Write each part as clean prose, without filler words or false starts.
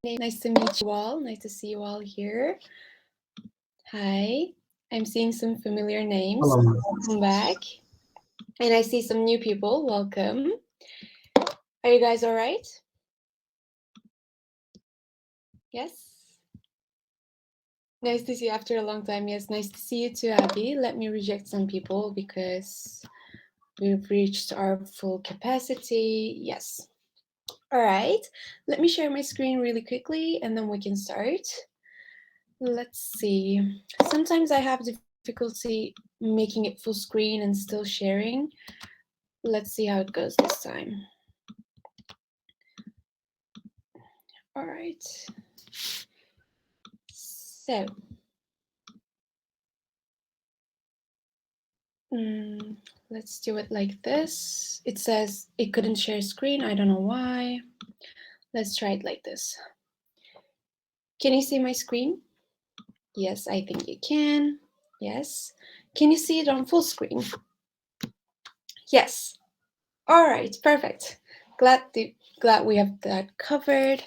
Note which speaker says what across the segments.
Speaker 1: nice to meet you all. Nice to see you all here. Hi, I'm seeing some familiar names.
Speaker 2: Hello.
Speaker 1: Welcome back. And I see some new people. Welcome. Are you guys all right? Yes? Nice to see you after a long time. Yes, nice to see you too, Abby. Let me reject some people because we've reached our full capacity. Yes. All right. Let me share my screen really quickly and then we can start. Let's see. Sometimes I have difficulty making it full screen and still sharing. Let's see how it goes this time. All right. So, let's do it like this. It says it couldn't share screen. I don't know why. Let's try it like this. Can you see my screen? Yes, I think you can. Yes. Can you see it on full screen? Yes. All right, perfect. Glad we have that covered.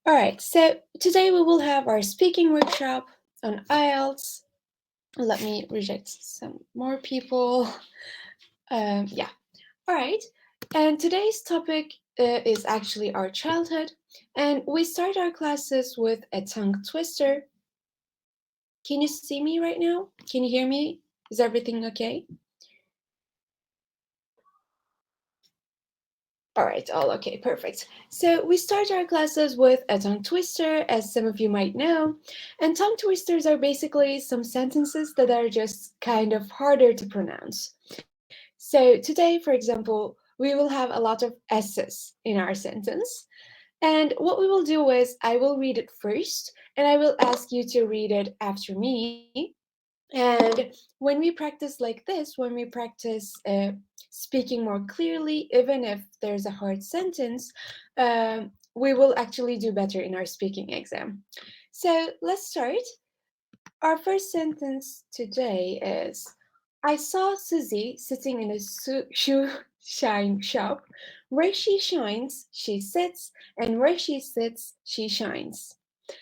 Speaker 1: All right, so today we will have our speaking workshop on IELTS. Let me reject some more people. Yeah. All right. And today's topic is actually our childhood. And we start our classes with a tongue twister. Can you see me right now? Can you hear me? Is everything okay? All right, all okay, perfect. So we start our classes with a tongue twister, as some of you might know. And tongue twisters are basically some sentences that are just kind of harder to pronounce. So today, for example, we will have a lot of S's in our sentence. And what we will do is I will read it first, and I will ask you to read it after me. And when we practice like this, when we practice speaking more clearly, even if there's a hard sentence, we will actually do better in our speaking exam. So let's start. Our first sentence today is, I saw Susie sitting in a shoe shine shop. Where she shines, she sits, and where she sits, she shines.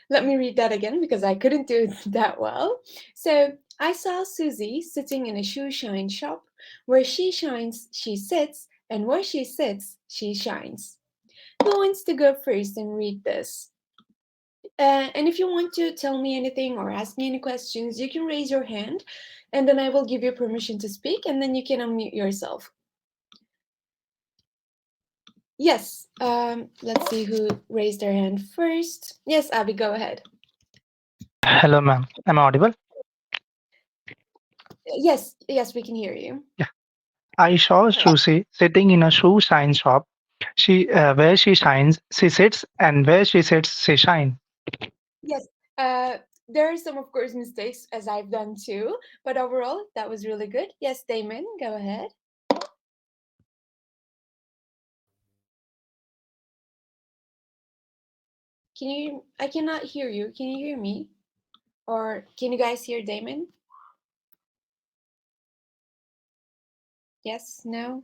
Speaker 1: Let me read that again because I couldn't do it that well. So, I saw Susie sitting in a shoe shine shop. Where she shines, she sits, and where she sits, she shines. Who wants to go first and read this? And if you want to tell me anything or ask me any questions, you can raise your hand, and then I will give you permission to speak, and then you can unmute yourself. Yes, let's see who raised their hand first. Yes, Abby, go ahead.
Speaker 2: Hello, ma'am. Am I audible?
Speaker 1: Yes, we can hear you.
Speaker 2: Yeah. I saw Susie sitting in a shoe shine shop. Where she shines, she sits, and where she sits, she shines.
Speaker 1: Yes, there are some, of course, mistakes as I've done too, but overall, that was really good. Yes, Damon, go ahead. I cannot hear you. Can you hear me? Or can you guys hear Damon? Yes, no?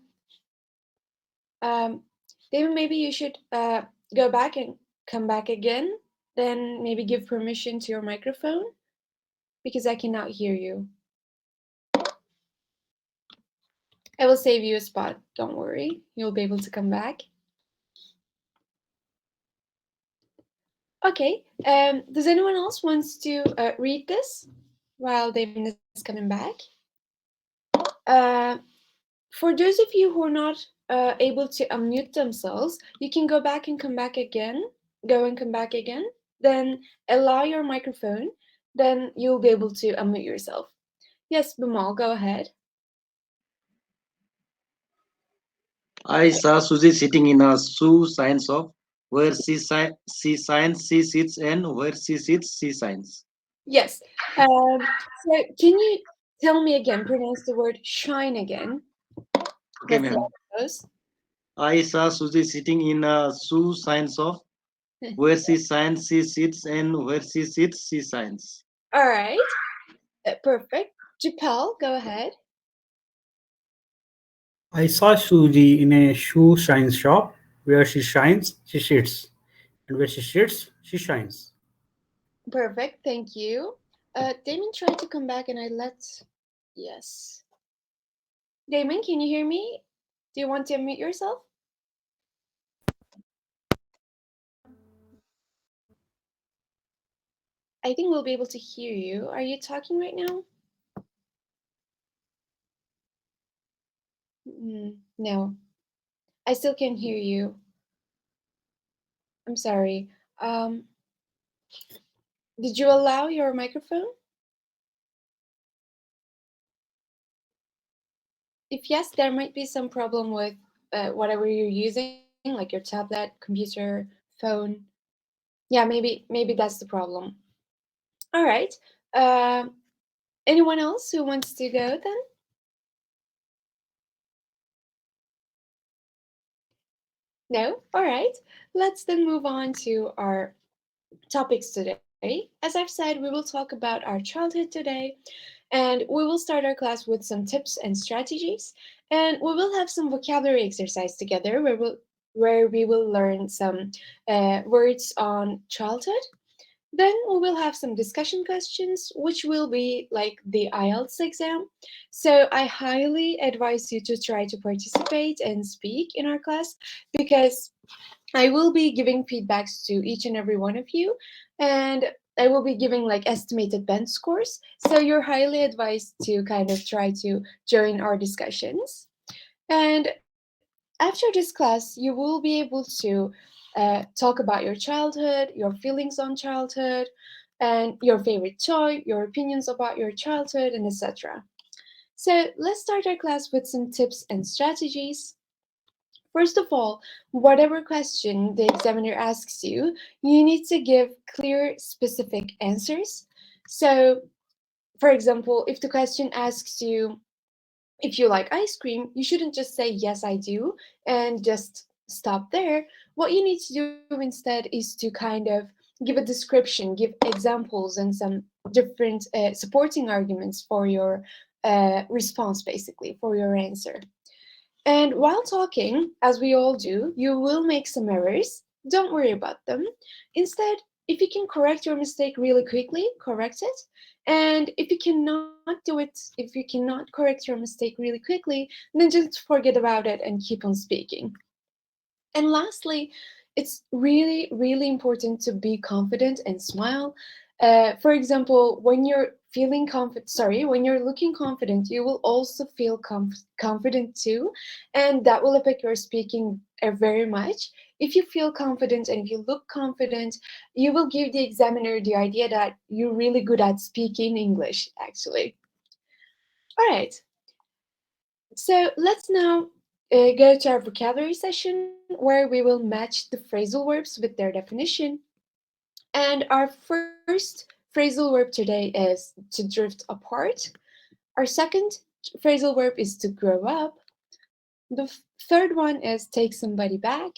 Speaker 1: Damon, maybe you should go back and come back again. Then maybe give permission to your microphone because I cannot hear you. I will save you a spot. Don't worry. You'll be able to come back. Okay. Does anyone else wants to read this while Damon is coming back? For those of you who are not able to unmute themselves, you can go back and come back again. Go and come back again. Then allow your microphone. Then you'll be able to unmute yourself. Yes, Bimal, go ahead.
Speaker 3: I saw Susie sitting in a shoe shine shop. Where she shines, she sits, and where she sits, she shines.
Speaker 1: Yes. So can you tell me again, pronounce the word shine again?
Speaker 3: Okay,
Speaker 1: Let's see
Speaker 3: ma'am.
Speaker 1: how it goes.
Speaker 3: I saw Susie sitting in a shoe shine shop. Where she shines, she sits, and where she sits, she shines.
Speaker 1: All right. Perfect. Japal, go ahead.
Speaker 4: I saw Suji in a shoe shine shop. Where she shines, she sits. and where she sits, she shines.
Speaker 1: Perfect, thank you. Damon tried to come back and I let. Yes. Damon, can you hear me? Do you want to unmute yourself? I think we'll be able to hear you. Are you talking right now? No, I still can't hear you. I'm sorry. Um, did you allow your microphone? If yes, there might be some problem with whatever you're using, like your tablet, computer, phone. Yeah, maybe that's the problem. All right. Uh, Anyone else who wants to go then? No? All right. Let's then move on to our topics today. As I've said, we will talk about our childhood today, and we will start our class with some tips and strategies, and we will have some vocabulary exercise together where we will learn some words on childhood. Then we will have some discussion questions, which will be like the IELTS exam. So I highly advise you to try to participate and speak in our class because I will be giving feedbacks to each and every one of you, and I will be giving like estimated bench scores. So you're highly advised to kind of try to join our discussions. And after this class, you will be able to talk about your childhood, your feelings on childhood, and your favorite toy, your opinions about your childhood, and etc. So let's start our class with some tips and strategies. First of all, whatever question the examiner asks you, you need to give clear, specific answers. So, for example, if the question asks you if you like ice cream, you shouldn't just say, yes, I do, and just stop there. What you need to do instead is to kind of give a description, give examples, and some different supporting arguments for your response, basically, for your answer. And while talking, as we all do, you will make some errors. Don't worry about them. Instead, if you can correct your mistake really quickly, correct it. And if you cannot do it, if you cannot correct your mistake really quickly, then just forget about it and keep on speaking. And lastly, it's really, really important to be confident and smile. For example, when you're feeling confident, sorry, when you're looking confident, you will also feel confident too, and that will affect your speaking very much. If you feel confident and if you look confident, you will give the examiner the idea that you're really good at speaking English, actually. All right, so let's now go to our vocabulary session where we will match the phrasal verbs with their definition. And our first phrasal verb today is to drift apart. Our second phrasal verb is to grow up. The third one is take somebody back.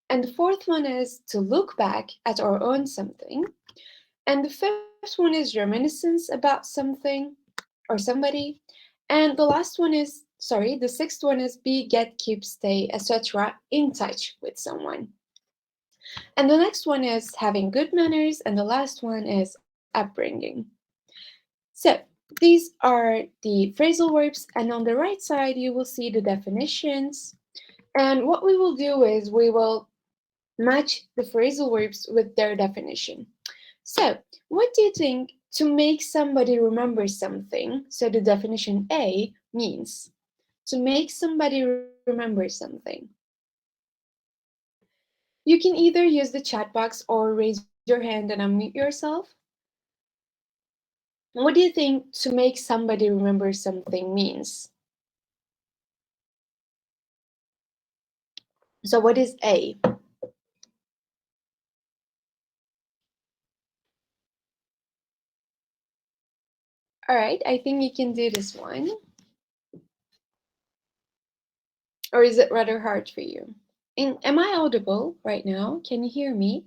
Speaker 1: And the fourth one is to look back at or on something. And the fifth one is reminiscence about something or somebody. And the last one is, sorry, the sixth one is be, get, keep, stay, etc. in touch with someone. And the next one is having good manners, and the last one is upbringing. So these are the phrasal verbs, and on the right side you will see the definitions. And what we will do is we will match the phrasal verbs with their definition. So, what do you think to make somebody remember something? So, the definition A means to make somebody remember something. You can either use the chat box or raise your hand and unmute yourself. What do you think to make somebody remember something means? So, what is A? All right, I think you can do this one. Or is it rather hard for you? Am I audible right now? Can you hear me?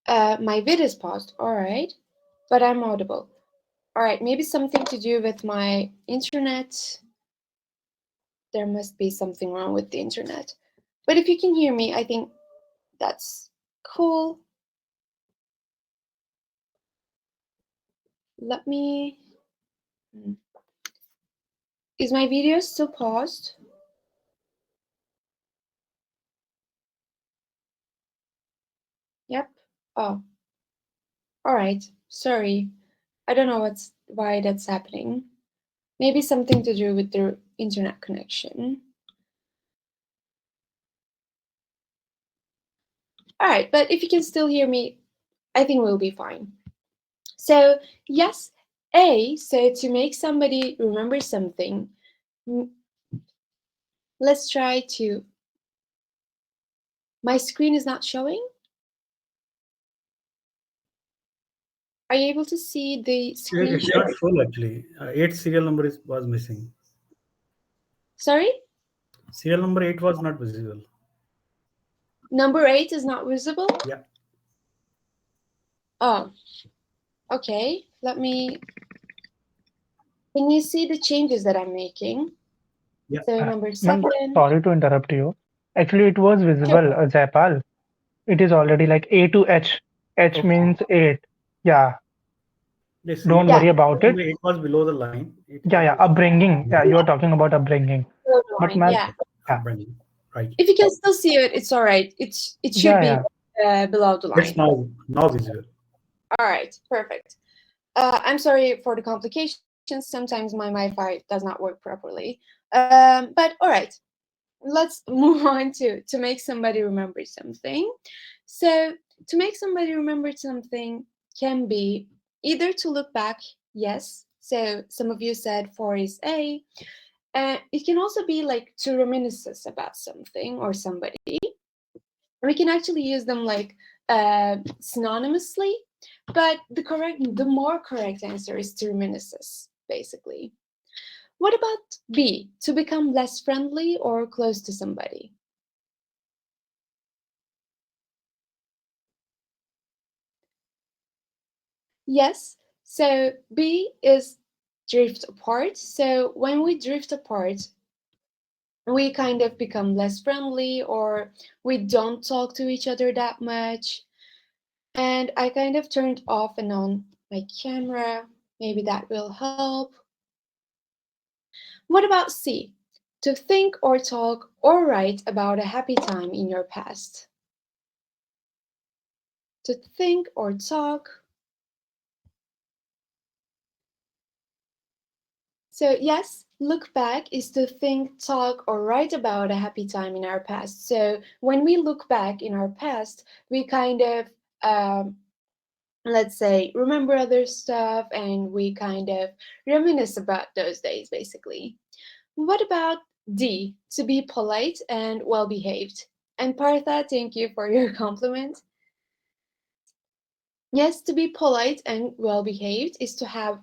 Speaker 1: My vid is paused, all right, but I'm audible. All right, maybe something to do with my internet. There must be something wrong with the internet. But if you can hear me, I think that's cool. Let me... Is my video still paused? Yep. Oh. All right. Sorry. I don't know why that's happening. Maybe something to do with the internet connection. All right, but if you can still hear me, I think we'll be fine. So yes, A, so to make somebody remember something, let's try to... My screen is not showing? Are you able to see the screen?
Speaker 4: It's not full actually. 8 serial number was missing.
Speaker 1: Sorry?
Speaker 4: Serial number 8 was not visible.
Speaker 1: Number 8 is not visible?
Speaker 4: Yeah.
Speaker 1: Oh, okay. Let me... Can you see the changes that I'm making?
Speaker 4: Yeah.
Speaker 1: So number
Speaker 2: Ma'am,
Speaker 1: 7...
Speaker 2: sorry to interrupt you. Actually, it was
Speaker 1: Sure.
Speaker 2: visible, Jaipal. It is already like A to H. H
Speaker 4: Okay.
Speaker 2: means 8. Yeah,
Speaker 4: Yes,
Speaker 2: don't
Speaker 1: Yeah.
Speaker 2: worry about it.
Speaker 4: it was below the line.
Speaker 2: Yeah, upbringing. Yeah, you are talking about upbringing. But ma'am,
Speaker 1: Yeah.
Speaker 2: yeah,
Speaker 4: Upbringing. Right.
Speaker 1: If you can still see it, it's all right. It should
Speaker 2: yeah,
Speaker 1: be
Speaker 2: yeah.
Speaker 1: below the
Speaker 4: It's
Speaker 1: line.
Speaker 4: now visible.
Speaker 1: All right, perfect. I'm sorry for the complications. Sometimes my Wi-Fi does not work properly. But all right, let's move on to make somebody remember something. So to make somebody remember something can be either to look back, yes. So some of you said 4 is A. It can also be like to reminisce about something or somebody. We can actually use them like synonymously, but the more correct answer is to reminisce, basically. What about B, to become less friendly or close to somebody? Yes, so B is drift apart. So when we drift apart, we kind of become less friendly or we don't talk to each other that much. And I kind of turned off and on my camera. Maybe that will help. What about C? To think or talk or write about a happy time in your past. To think or talk. So yes, look back is to think, talk, or write about a happy time in our past. So when we look back in our past, we kind of, let's say, remember other stuff and we kind of reminisce about those days, basically. What about D, to be polite and well behaved? And Partha, thank you for your compliment. Yes, to be polite and well behaved is to have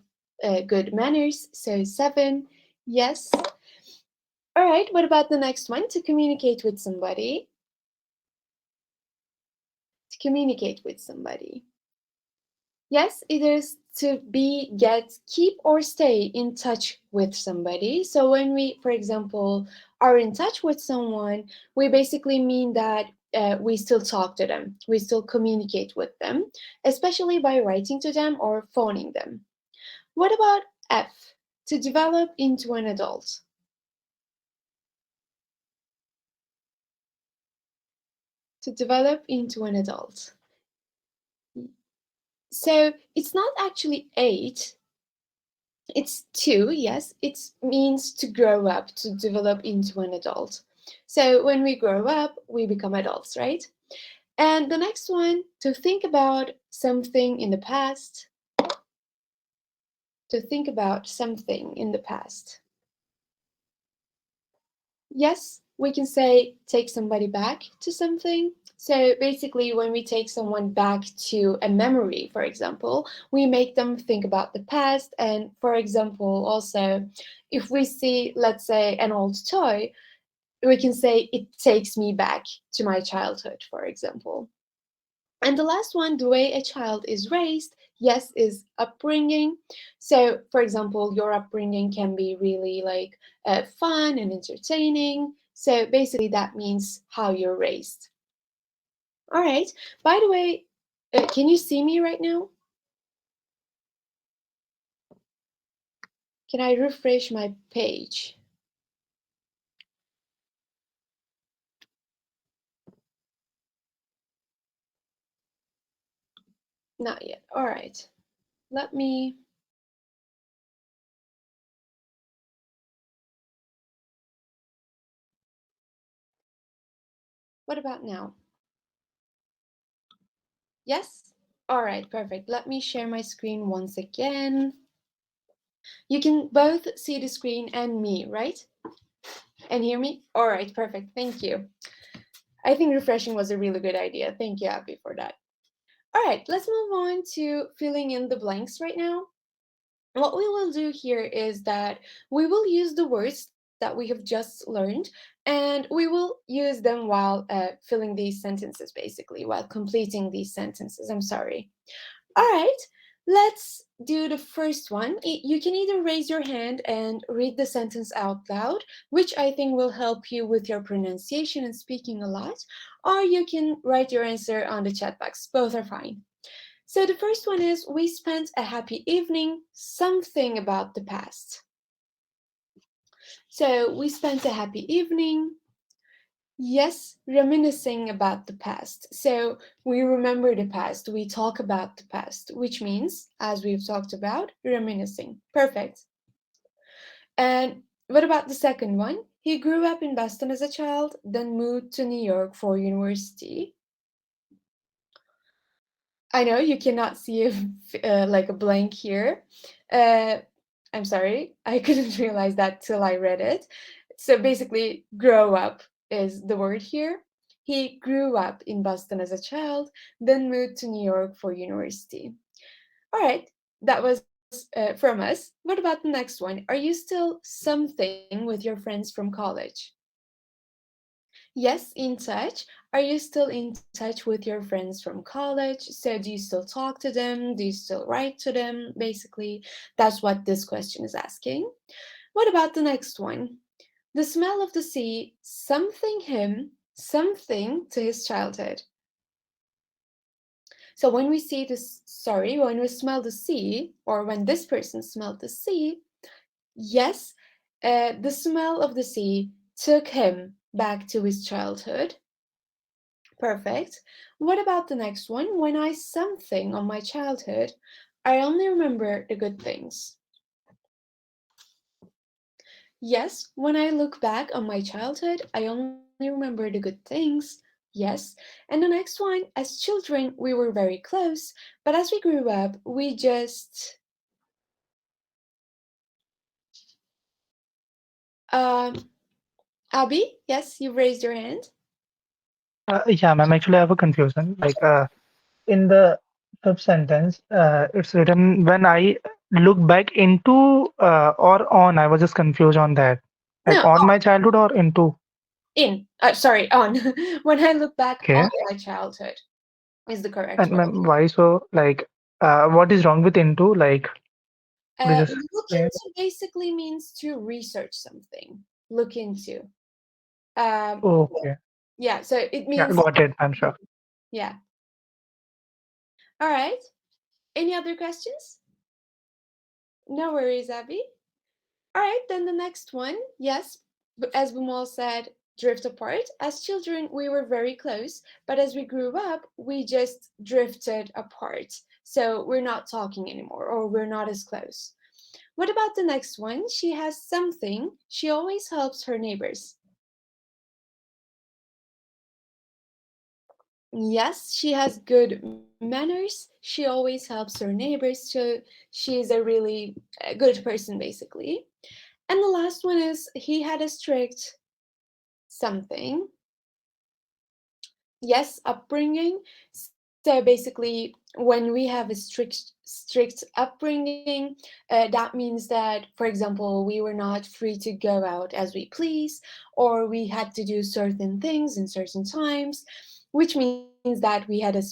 Speaker 1: good manners. So 7, yes. All right, what about the next one? To communicate with somebody. To communicate with somebody. Yes, it is to be, get, keep, or stay in touch with somebody. So when we, for example, are in touch with someone, we basically mean that we still talk to them, we still communicate with them, especially by writing to them or phoning them. What about F? To develop into an adult. To develop into an adult. So it's not actually 8. It's 2, yes. It means to grow up, to develop into an adult. So when we grow up, we become adults, right? And the next one, to think about something in the past. To think about something in the past. Yes, we can say take somebody back to something. So basically, when we take someone back to a memory, for example, we make them think about the past. And for example, also, if we see, let's say, an old toy, we can say it takes me back to my childhood, for example. And the last one, the way a child is raised, yes, is upbringing. So, for example, your upbringing can be really like fun and entertaining. So basically that means how you're raised. All right. By the way, can you see me right now? Can I refresh my page? Not yet. All right. Let me... What about now? Yes? All right, perfect. Let me share my screen once again. You can both see the screen and me, right? And hear me? All right, perfect. Thank you. I think refreshing was a really good idea. Thank you, Abby, for that. All right, let's move on to filling in the blanks right now. What we will do here is that we will use the words that we have just learned and we will use them while filling these sentences, basically, while completing these sentences. I'm sorry. All right, let's do the first one. You can either raise your hand and read the sentence out loud, which I think will help you with your pronunciation and speaking a lot, or you can write your answer on the chat box. Both are fine. So the first one is, we spent a happy evening, something about the past. So we spent a happy evening. Yes, reminiscing about the past. So we remember the past, we talk about the past, which means, as we've talked about, reminiscing. Perfect. And what about the second one? He grew up in Boston as a child, then moved to New York for university. I know you cannot see like a blank here. Uh, I'm sorry, I couldn't realize that till I read it. So basically, grow up is the word here. He grew up in Boston as a child, then moved to New York for university. All right, that was from us. What about the next one? Are you still something with your friends from college? Yes, in touch. Are you still in touch with your friends from college? So, do you still talk to them? Do you still write to them? Basically, that's what this question is asking. What about the next one? The smell of the sea, something him, something to his childhood. So, when we see this, sorry, when we smell the sea, or when this person smelled the sea, yes, the smell of the sea took him back to his childhood. Perfect. What about the next one? When I something on my childhood, I only remember the good things. Yes, when I look back on my childhood, I only remember the good things. Yes. And the next one, as children, we were very close, but as we grew up, we just. Um, Abby, yes, you raised your hand.
Speaker 2: Yeah, ma'am. Actually, I have a confusion. Like, in the sub sentence, it's written when I look back into or on. I was just confused on that. Like
Speaker 1: No,
Speaker 2: on my childhood or into.
Speaker 1: sorry, on. When I look back on
Speaker 2: Okay.
Speaker 1: my childhood is the correct
Speaker 2: And
Speaker 1: word.
Speaker 2: ma'am, why so? Like, what is wrong with into? Like, could you just
Speaker 1: Look
Speaker 2: explain?
Speaker 1: into basically means to research something. Look into. Um,
Speaker 2: Okay.
Speaker 1: yeah, so it
Speaker 2: Yeah,
Speaker 1: means,
Speaker 2: got it. I'm sure.
Speaker 1: yeah. All right. Any other questions? No worries, Abby. All right, then the next one. Yes, as Bumal said, drift apart. As children, we were very close, but as we grew up, we just drifted apart. So we're not talking anymore, or we're not as close. What about the next one? She has something. She always helps her neighbors. Yes, she has good manners. She always helps her neighbors. So she is a really good person, basically. And the last one is, he had a strict something. Yes, upbringing. So basically, when we have a strict upbringing, that means that, for example, we were not free to go out as we please, or we had to do certain things in certain times, which means that we had a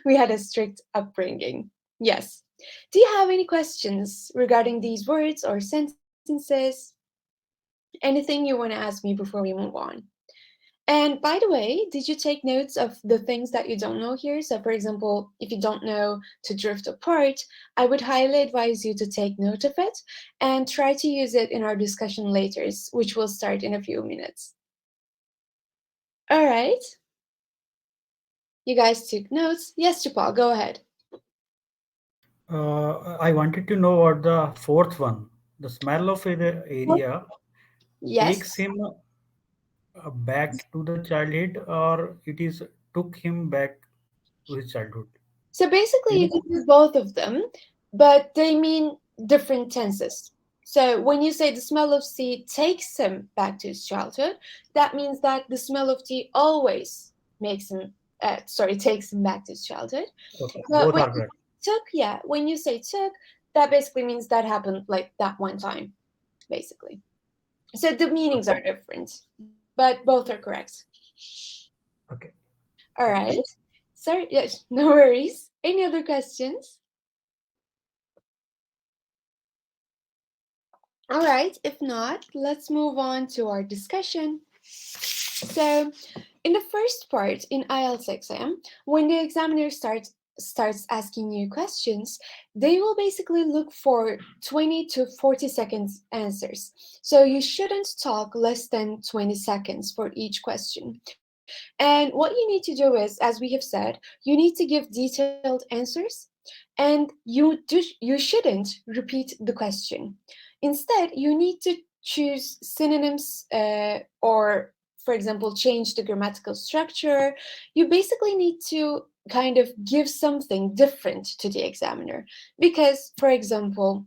Speaker 1: we had a strict upbringing. Yes. Do you have any questions regarding these words or sentences? anything you want to ask me before we move on. And by the way, did you take notes of the things that you don't know here? So, for example, if you don't know to drift apart, I would highly advise you to take note of it and try to use it in our discussion later, which will start in a few minutes. All right. You guys took notes. Yes, Chupal, go ahead.
Speaker 4: I wanted to know what the fourth one. The smell of the area
Speaker 1: Yes.
Speaker 4: takes him back to the childhood, or it is took him back to his childhood.
Speaker 1: So basically,
Speaker 4: You
Speaker 1: you
Speaker 4: know?
Speaker 1: can use both of them, but they mean different tenses. So when you say the smell of tea takes him back to his childhood, that means that the smell of tea always takes him back to his childhood.
Speaker 4: Okay,
Speaker 1: But
Speaker 4: both
Speaker 1: when
Speaker 4: are
Speaker 1: you
Speaker 4: correct.
Speaker 1: when you say took, that basically means that happened like that one time, basically. So the meanings
Speaker 4: Okay.
Speaker 1: are different, but both are correct.
Speaker 4: Okay.
Speaker 1: All
Speaker 4: Thank you.
Speaker 1: right. Sorry, yes, no worries. Any other questions? All right, if not, let's move on to our discussion. So, in the first part in IELTS exam, when the examiner starts asking you questions, they will basically look for 20 to 40 seconds answers. So you shouldn't talk less than 20 seconds for each question. And what you need to do is, as we have said, you need to give detailed answers, and you shouldn't repeat the question. Instead, you need to choose synonyms or, for example, change the grammatical structure. You basically need to kind of give something different to the examiner. Because, for example,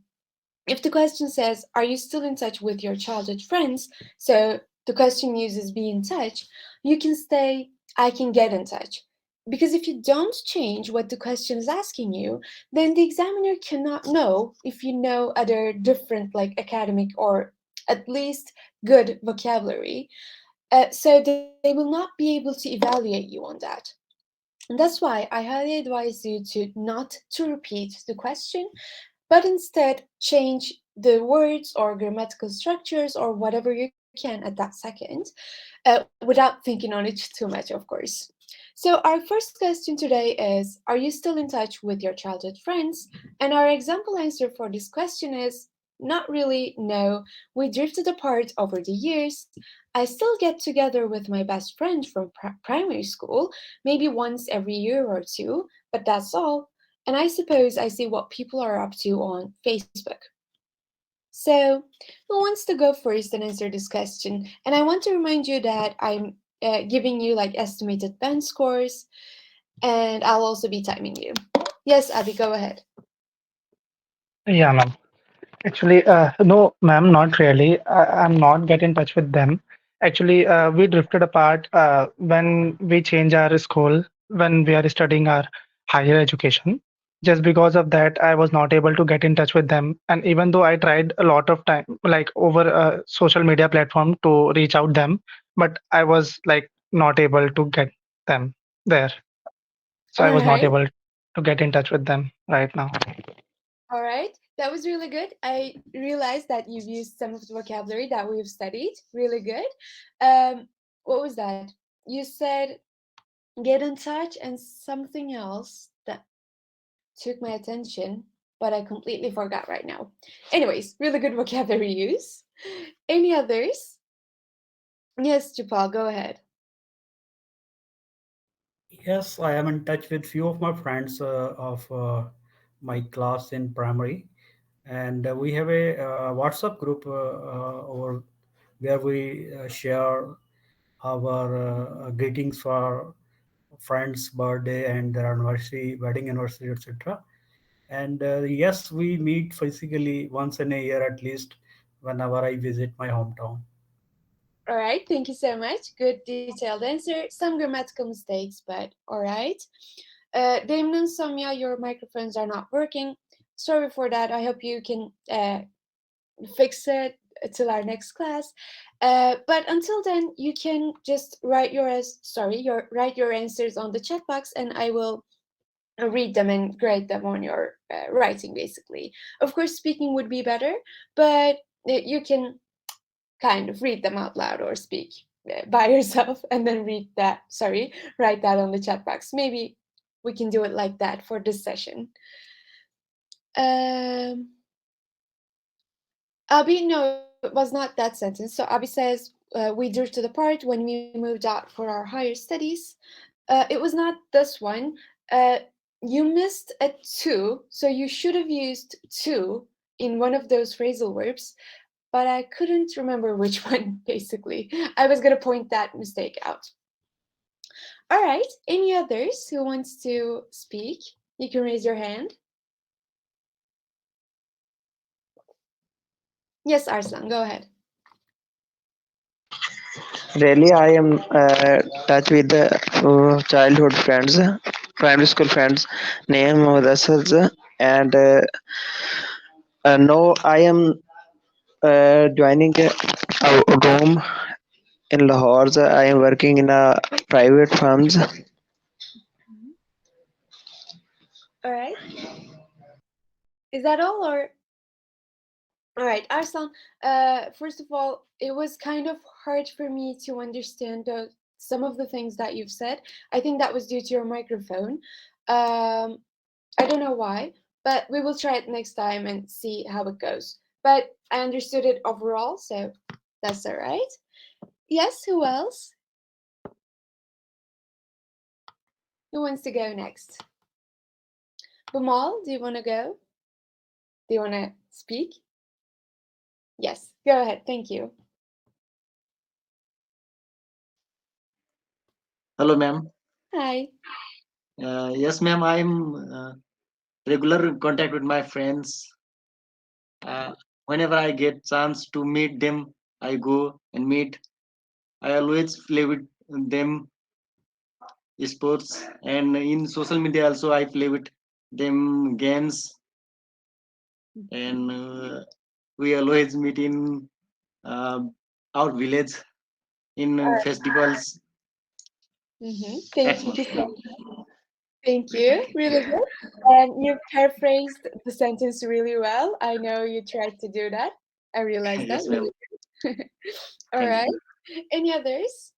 Speaker 1: if the question says, "Are you still in touch with your childhood friends?" So the question uses be in touch, you can say, "I can get in touch." Because if you don't change what the question is asking you, then the examiner cannot know if you know other different, like academic or at least good vocabulary. So they will not be able to evaluate you on that. And that's why I highly advise you to not to repeat the question, but instead change the words or grammatical structures or whatever you can at that second without thinking on it too much, of course. So, our first question today is, are you still in touch with your childhood friends? And our example answer for this question is, not really, no. We drifted apart over the years. I still get together with my best friend from primary school, maybe once every year or two, but that's all. And I suppose I see what people are up to on Facebook. So, who wants to go first and answer this question? And I want to remind you that I'm giving you like estimated band scores, and I'll also be timing you. Yes, Abby, go ahead.
Speaker 2: Yeah, ma'am. Actually, no, ma'am, not really. I'm not get in touch with them. Actually, we drifted apart when we change our school, when we are studying our higher education. Just because of that, I was not able to get in touch with them. And even though I tried a lot of time, like over a social media platform to reach out them, but I was like not able to get them there. So
Speaker 1: All
Speaker 2: I was not
Speaker 1: right.
Speaker 2: able to get in touch with them right now.
Speaker 1: All right. That was really good. I realized that you've used some of the vocabulary that we've studied. Really good. What was that? You said get in touch and something else that took my attention, but I completely forgot right now. Anyways, really good vocabulary use. Any others? Yes, Jupal, go ahead.
Speaker 4: Yes, I am in touch with few of my friends of my class in primary, and we have a WhatsApp group over where we share our greetings for friends' birthday and their anniversary, wedding anniversary, etc. And yes, we meet physically once in a year at least whenever I visit my hometown.
Speaker 1: All right, thank you so much. Good detailed answer. Some grammatical mistakes, but all right. Damon and Sonia, your microphones are not working. Sorry for that. I hope you can fix it till our next class. But until then, you can just write your answers on the chat box, and I will read them and grade them on your writing. Basically, of course, speaking would be better, but you can kind of read them out loud or speak by yourself and then write that on the chat box. Maybe we can do it like that for this session. Abi, no, it was not that sentence. So Abi says, we drew to the part when we moved out for our higher studies. It was not this one. You missed a to, so you should have used to in one of those phrasal verbs, but I couldn't remember which one, basically. I was going to point that mistake out. All right, any others who wants to speak? You can raise your hand. Yes, Arslan, go ahead.
Speaker 5: Really, I am touch with the childhood friends, primary school friends, name Asad, and now I am joining a room in Lahore. I am working in a private firms.
Speaker 1: All right. Is that all, or? All right, Arslan, first of all, it was kind of hard for me to understand some of the things that you've said. I think that was due to your microphone. I don't know why, but we will try it next time and see how it goes. But I understood it overall, so that's all right. Yes, who else? Who wants to go next? Bamal, do you want to go? Do you want to speak? Yes, go ahead. Thank you.
Speaker 3: Hello, ma'am.
Speaker 1: Hi.
Speaker 3: Yes, ma'am. I'm regular contact with my friends. Whenever I get chance to meet them, I go and meet. I always play with them sports, and in social media also I play with them games, and we always meet in uh, our village in festivals.
Speaker 1: Thank you. Thank you. Really good. And you paraphrased the sentence really well. I know you tried to do that. I realized that.
Speaker 3: Yes, ma'am.
Speaker 1: All
Speaker 3: Thank
Speaker 1: right.
Speaker 3: you.
Speaker 1: Any others?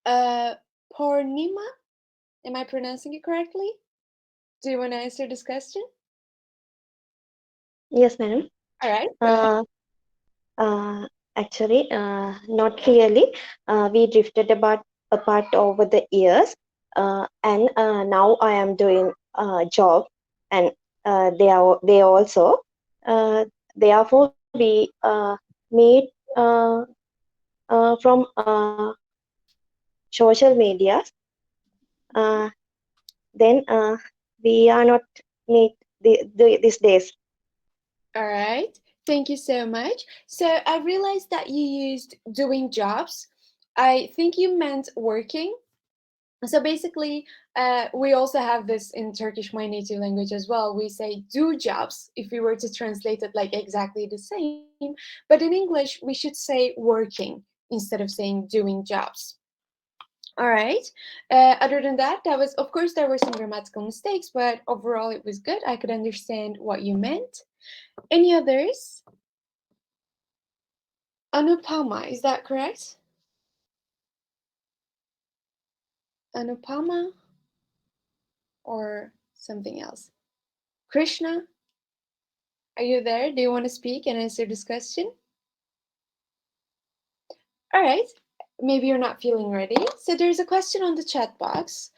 Speaker 1: Pornima, am I pronouncing it correctly? Do you want to answer this question?
Speaker 6: Yes, madam.
Speaker 1: All right.
Speaker 6: Actually, not really. We drifted about apart over the years, and now I am doing a job, and they also. Therefore, we meet from social media. Uh, then we are not meet these days.
Speaker 1: All right. Thank you so much. So I realized that you used doing jobs. I think you meant working. So basically, we also have this in Turkish, my native language as well. We say do jobs if we were to translate it like exactly the same. But in English, we should say working instead of saying doing jobs. All right. Other than that, of course, there were some grammatical mistakes, but overall it was good. I could understand what you meant. Any others? Anupama, is that correct? Anupama or something else? Krishna, are you there? Do you want to speak and answer this question? All right. Maybe you're not feeling ready. So there's a question on the chat box.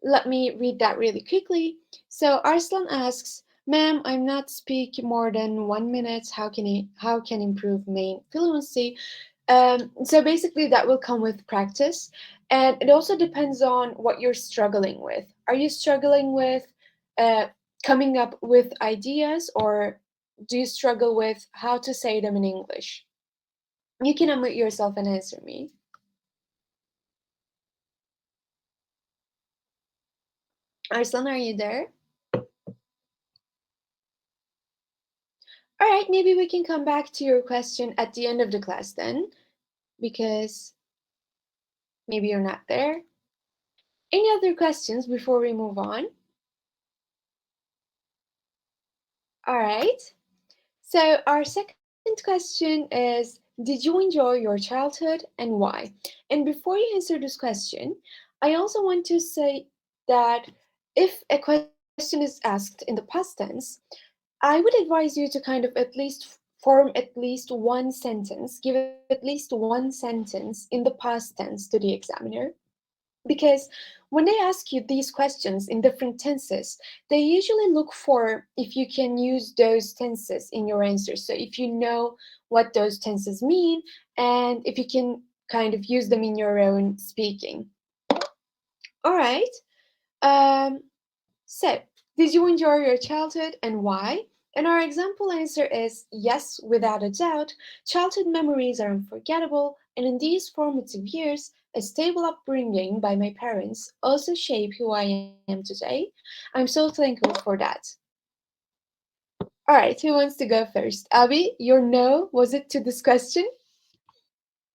Speaker 1: Let me read that really quickly. So Arslan asks, "Ma'am, I'm not speaking more than 1 minute. How can improve main fluency?" So basically, that will come with practice, and it also depends on what you're struggling with. Are you struggling with uh, coming up with ideas, or do you struggle with how to say them in English? You can unmute yourself and answer me. Arslan, are you there? All right, maybe we can come back to your question at the end of the class then, because maybe you're not there. Any other questions before we move on? All right. So our second question is, Did you enjoy your childhood and why? And before you answer this question, I also want to say that if a question is asked in the past tense, I would advise you to kind of at least form at least one sentence, give at least one sentence in the past tense to the examiner. Because when they ask you these questions in different tenses, they usually look for if you can use those tenses in your answers. So if you know what those tenses mean and if you can kind of use them in your own speaking. All right. Um, so, did you enjoy your childhood and why? And our example answer is yes, without a doubt. Childhood memories are unforgettable, and in these formative years, a stable upbringing by my parents also shaped who I am today. I'm so thankful for that. All right, who wants to go first? Abby, your no, was it to this question?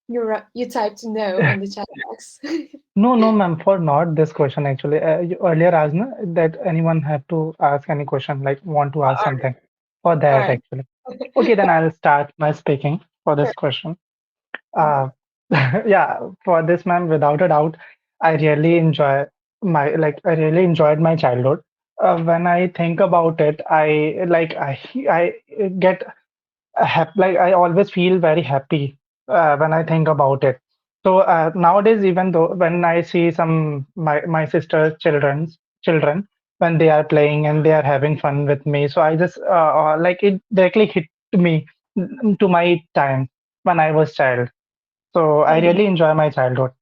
Speaker 1: You typed no on the chat box.
Speaker 2: No, no, ma'am, for not this question actually. You earlier asked na, that anyone have to ask any question, like want to ask
Speaker 1: All
Speaker 2: something. For
Speaker 1: right.
Speaker 2: that actually. Okay, then I'll start my speaking for this question.
Speaker 1: Mhm.
Speaker 2: Uh, yeah, for this, ma'am, without a doubt, I really enjoy I really enjoyed my childhood. When I think about it, I get like I always feel very happy when I think about it. So nowadays, even though when I see some my sister's children when they are playing and they are having fun with me, so I just like it directly hit me to my time when I was child. So I
Speaker 1: Mhm.
Speaker 2: really enjoy my childhood.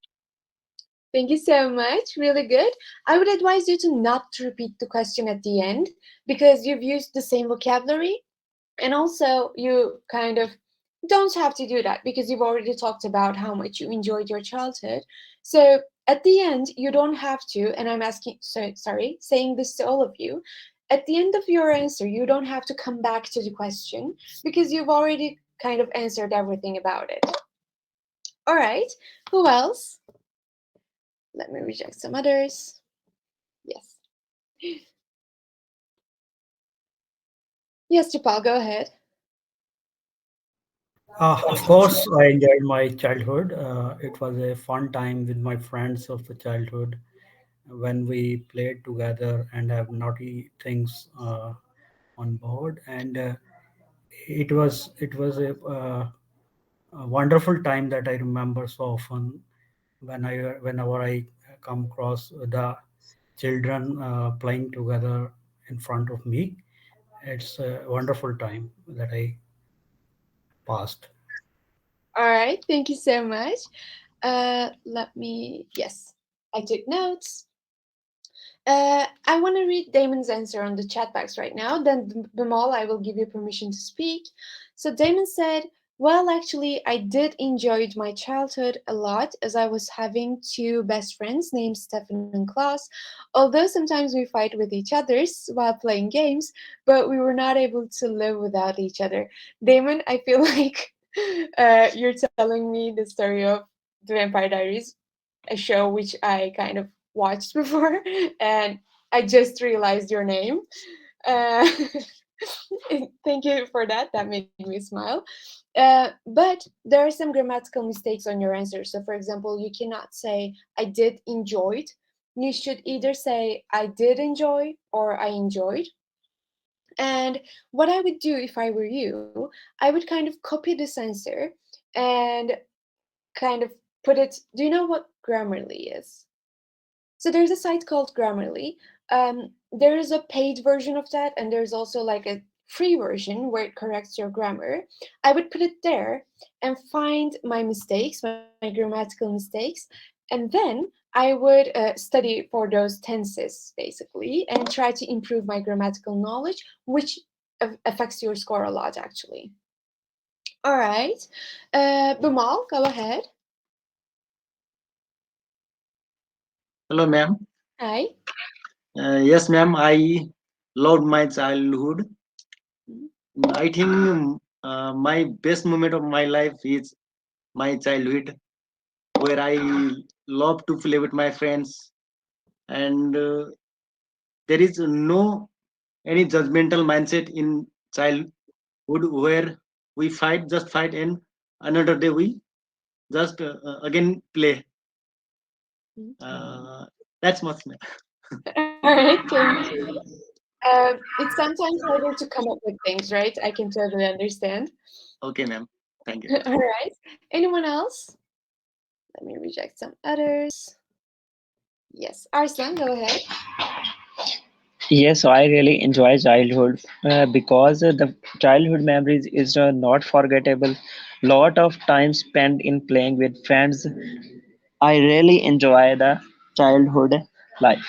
Speaker 1: Thank you so much. Really good. I would advise you to not repeat the question at the end because you've used the same vocabulary. And also, you kind of don't have to do that because you've already talked about how much you enjoyed your childhood. So at the end, you don't have to, and I'm asking, sorry, saying this to all of you. At the end of your answer, you don't have to come back to the question because you've already kind of answered everything about it. All right, who else? Let me reject some others. Yes. Yes, Japal, go ahead.
Speaker 4: Of course, I enjoyed my childhood. It was a fun time with my friends of the childhood when we played together and have naughty things on board. And it was a wonderful time that I remember so often whenever I come across the children playing together in front of me. It's a wonderful time that I passed.
Speaker 1: All right, thank you so much. Let me, yes, I took notes. I want to read Damon's answer on the chat box right now. Then, Bimal, I will give you permission to speak. So, Damon said, well, actually, I did enjoy my childhood a lot as I was having two best friends named Stefan and Klaus. Although sometimes we fight with each other while playing games, but we were not able to live without each other. Damon, I feel like you're telling me the story of The Vampire Diaries, a show which I kind of watched before, and I just realized your name. Uh, thank you for that. That made me smile. But there are some grammatical mistakes on your answer. So, for example, you cannot say I did enjoyed. You should either say I did enjoy or I enjoyed. And what I would do if I were you, I would kind of copy this answer and kind of put it. Do you know what Grammarly is? So there's a site called Grammarly. There is a paid version of that, and there's also like a free version where it corrects your grammar. I would put it there and find my mistakes, my grammatical mistakes, and then I would study for those tenses basically and try to improve my grammatical knowledge, which affects your score a lot actually. All right, Bimal, go ahead.
Speaker 3: Hello, ma'am.
Speaker 1: Hi.
Speaker 3: Yes, ma'am. I loved my childhood.
Speaker 1: Mhm.
Speaker 3: I think my best moment of my life is my childhood, where I love to play with my friends, and there is no any judgmental mindset in childhood where we fight, just fight, and another day we just again play. That's much, ma'am.
Speaker 1: All right, thank you. It's sometimes harder to come up with things, right? I can totally understand.
Speaker 3: Okay, ma'am. Thank you.
Speaker 1: All right. Anyone else? Let me reject some others. Yes, Arslan, go ahead.
Speaker 5: Yes, I really enjoy childhood because the childhood memories is not forgettable. Lot of time spent in playing with friends. I really enjoy the childhood life.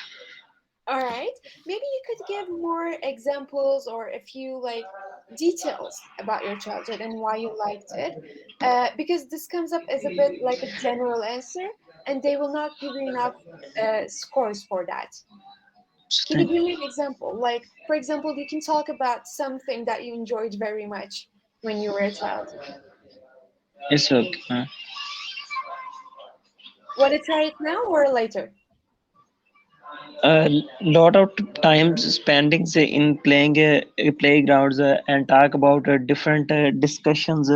Speaker 1: All right. Maybe you could give more examples or a few like details about your childhood and why you liked it. Because this comes up as a bit like a general answer, and they will not give you enough scores for that. Can you
Speaker 5: Thank
Speaker 1: give me an example? Like, for example, you can talk about something that you enjoyed very much when you were a child.
Speaker 5: It's okay.
Speaker 1: Want to try it now or later?
Speaker 5: A lot of times spending in playing playgrounds and talk about different discussions,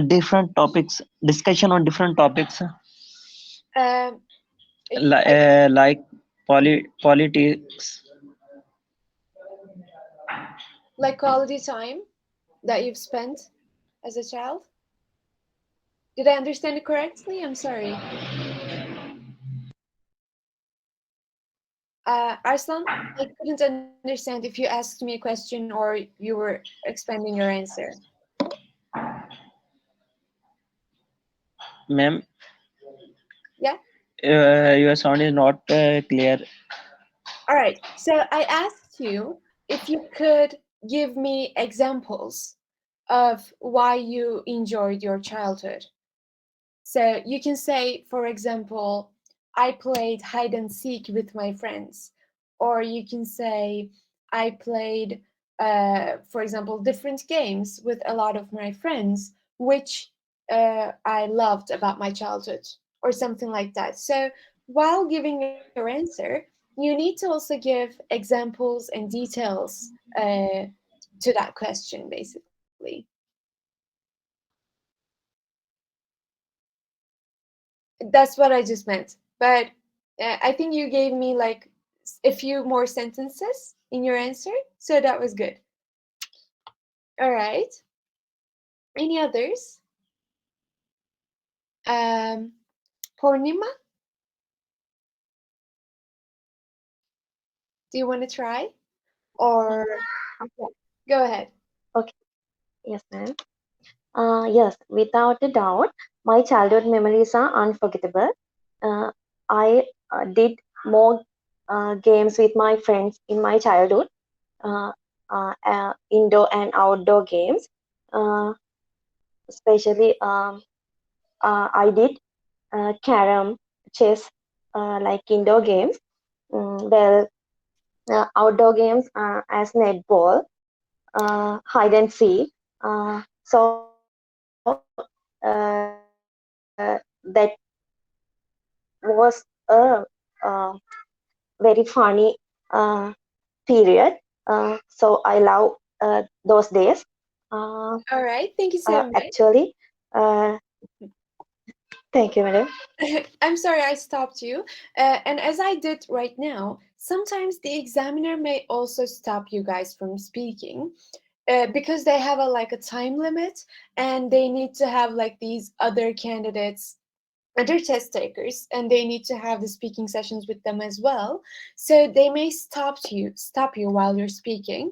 Speaker 5: different topics, discussion on different topics
Speaker 1: Um, I,
Speaker 5: like politics.
Speaker 1: like quality time that you've spent as a child. Did I understand it correctly? I'm sorry. Arslan, I couldn't understand if you asked me a question or you were expanding your answer.
Speaker 5: Ma'am,
Speaker 1: Yeah?
Speaker 5: your sound is not clear.
Speaker 1: All right. So I asked you if you could give me examples of why you enjoyed your childhood. So you can say, for example, I played hide and seek with my friends. Or you can say, I played, for example, different games with a lot of my friends, which I loved about my childhood, or something like that. So while giving your answer, you need to also give examples and details to that question, basically. That's what I just meant. But I think you gave me like a few more sentences in your answer, so that was good. All right. Any others? Um, Purnima, do you want to try? Or yeah, go ahead.
Speaker 6: Okay, yes, ma'am. Yes, without a doubt, my childhood memories are unforgettable. Uh, I did more games with my friends in my childhood, uh, indoor and outdoor games. Uh, Especially, I did carom, chess, like indoor games. Well, outdoor games as netball, hide and seek. So that was a uh, very funny period. So I love those days.
Speaker 1: All right, thank you so much.
Speaker 6: Actually, thank you, madam.
Speaker 1: I'm sorry I stopped you. And as I did right now, sometimes the examiner may also stop you guys from speaking because they have a like a time limit and they need to have like these other candidates, other test takers, and they need to have the speaking sessions with them as well. So they may stop you while you're speaking.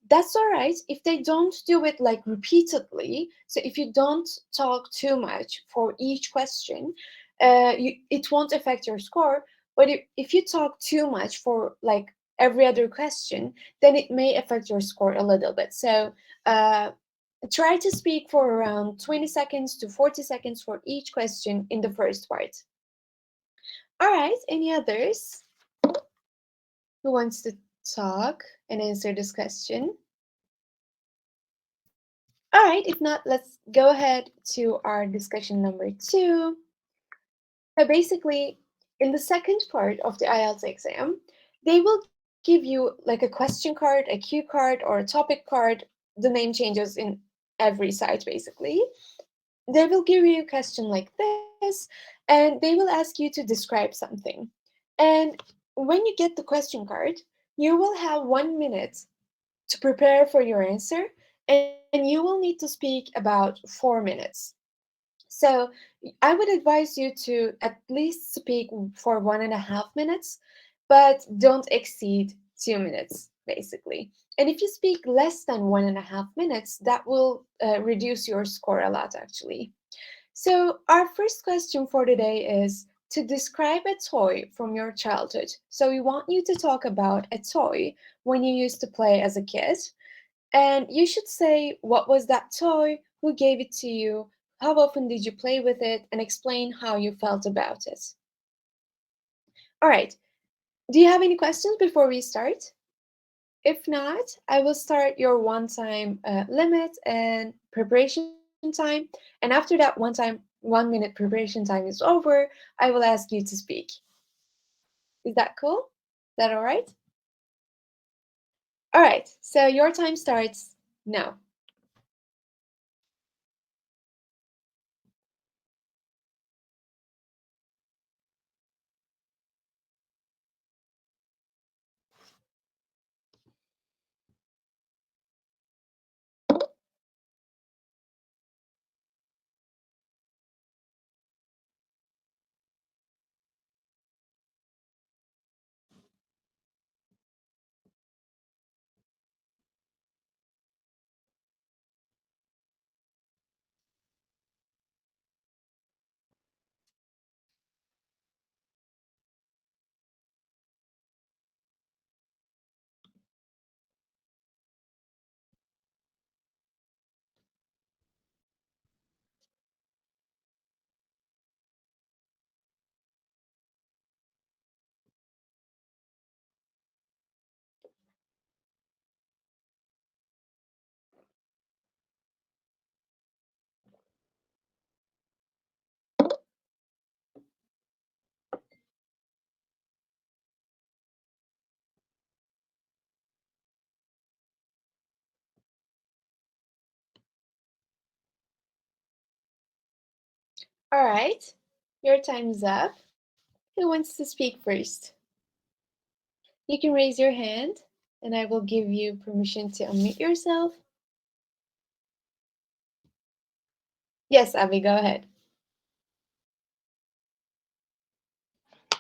Speaker 1: That's all right if they don't do it like repeatedly. So if you don't talk too much for each question, it won't affect your score. But if you talk too much for like every other question, then it may affect your score a little bit. So uh, try to speak for around 20 seconds to 40 seconds for each question in the first part. All right, any others who wants to talk and answer this question? All right, if not, let's go ahead to our discussion number 2. So basically, in the second part of the IELTS exam, they will give you like a question card, a cue card, or a topic card. The name changes in every site, basically. They will give you a question like this, and they will ask you to describe something. And when you get the question card, you will have 1 minute to prepare for your answer, and you will need to speak about 4 minutes. So I would advise you to at least speak for 1.5 minutes, but don't exceed 2 minutes, basically. And if you speak less than 1.5 minutes, that will reduce your score a lot, actually. So our first question for today is to describe a toy from your childhood. So we want you to talk about a toy when you used to play as a kid, and you should say what was that toy, who gave it to you, how often did you play with it, and explain how you felt about it. All right, do you have any questions before we start? If not, I will start your one-time limit and preparation time. And after that one-minute preparation time is over, I will ask you to speak. Is that cool? Is that all right? All right, so your time starts now. All right, your time is up. Who wants to speak first? You can raise your hand and I will give you permission to unmute yourself. Yes, Avi, go ahead.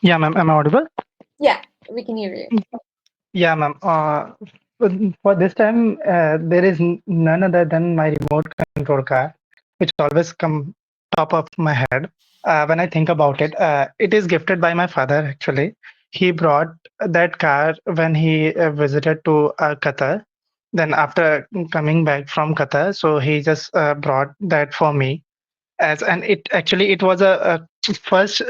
Speaker 2: Yeah, ma'am. Am I audible?
Speaker 1: Yeah, we can hear you.
Speaker 2: Yeah, ma'am. For this time, there is none other than my remote control car, which always come top of my head. When I think about it, it is gifted by my father. Actually, he brought that car when he visited to Qatar. Then after coming back from Qatar, so he just brought that for me as and it actually it was a first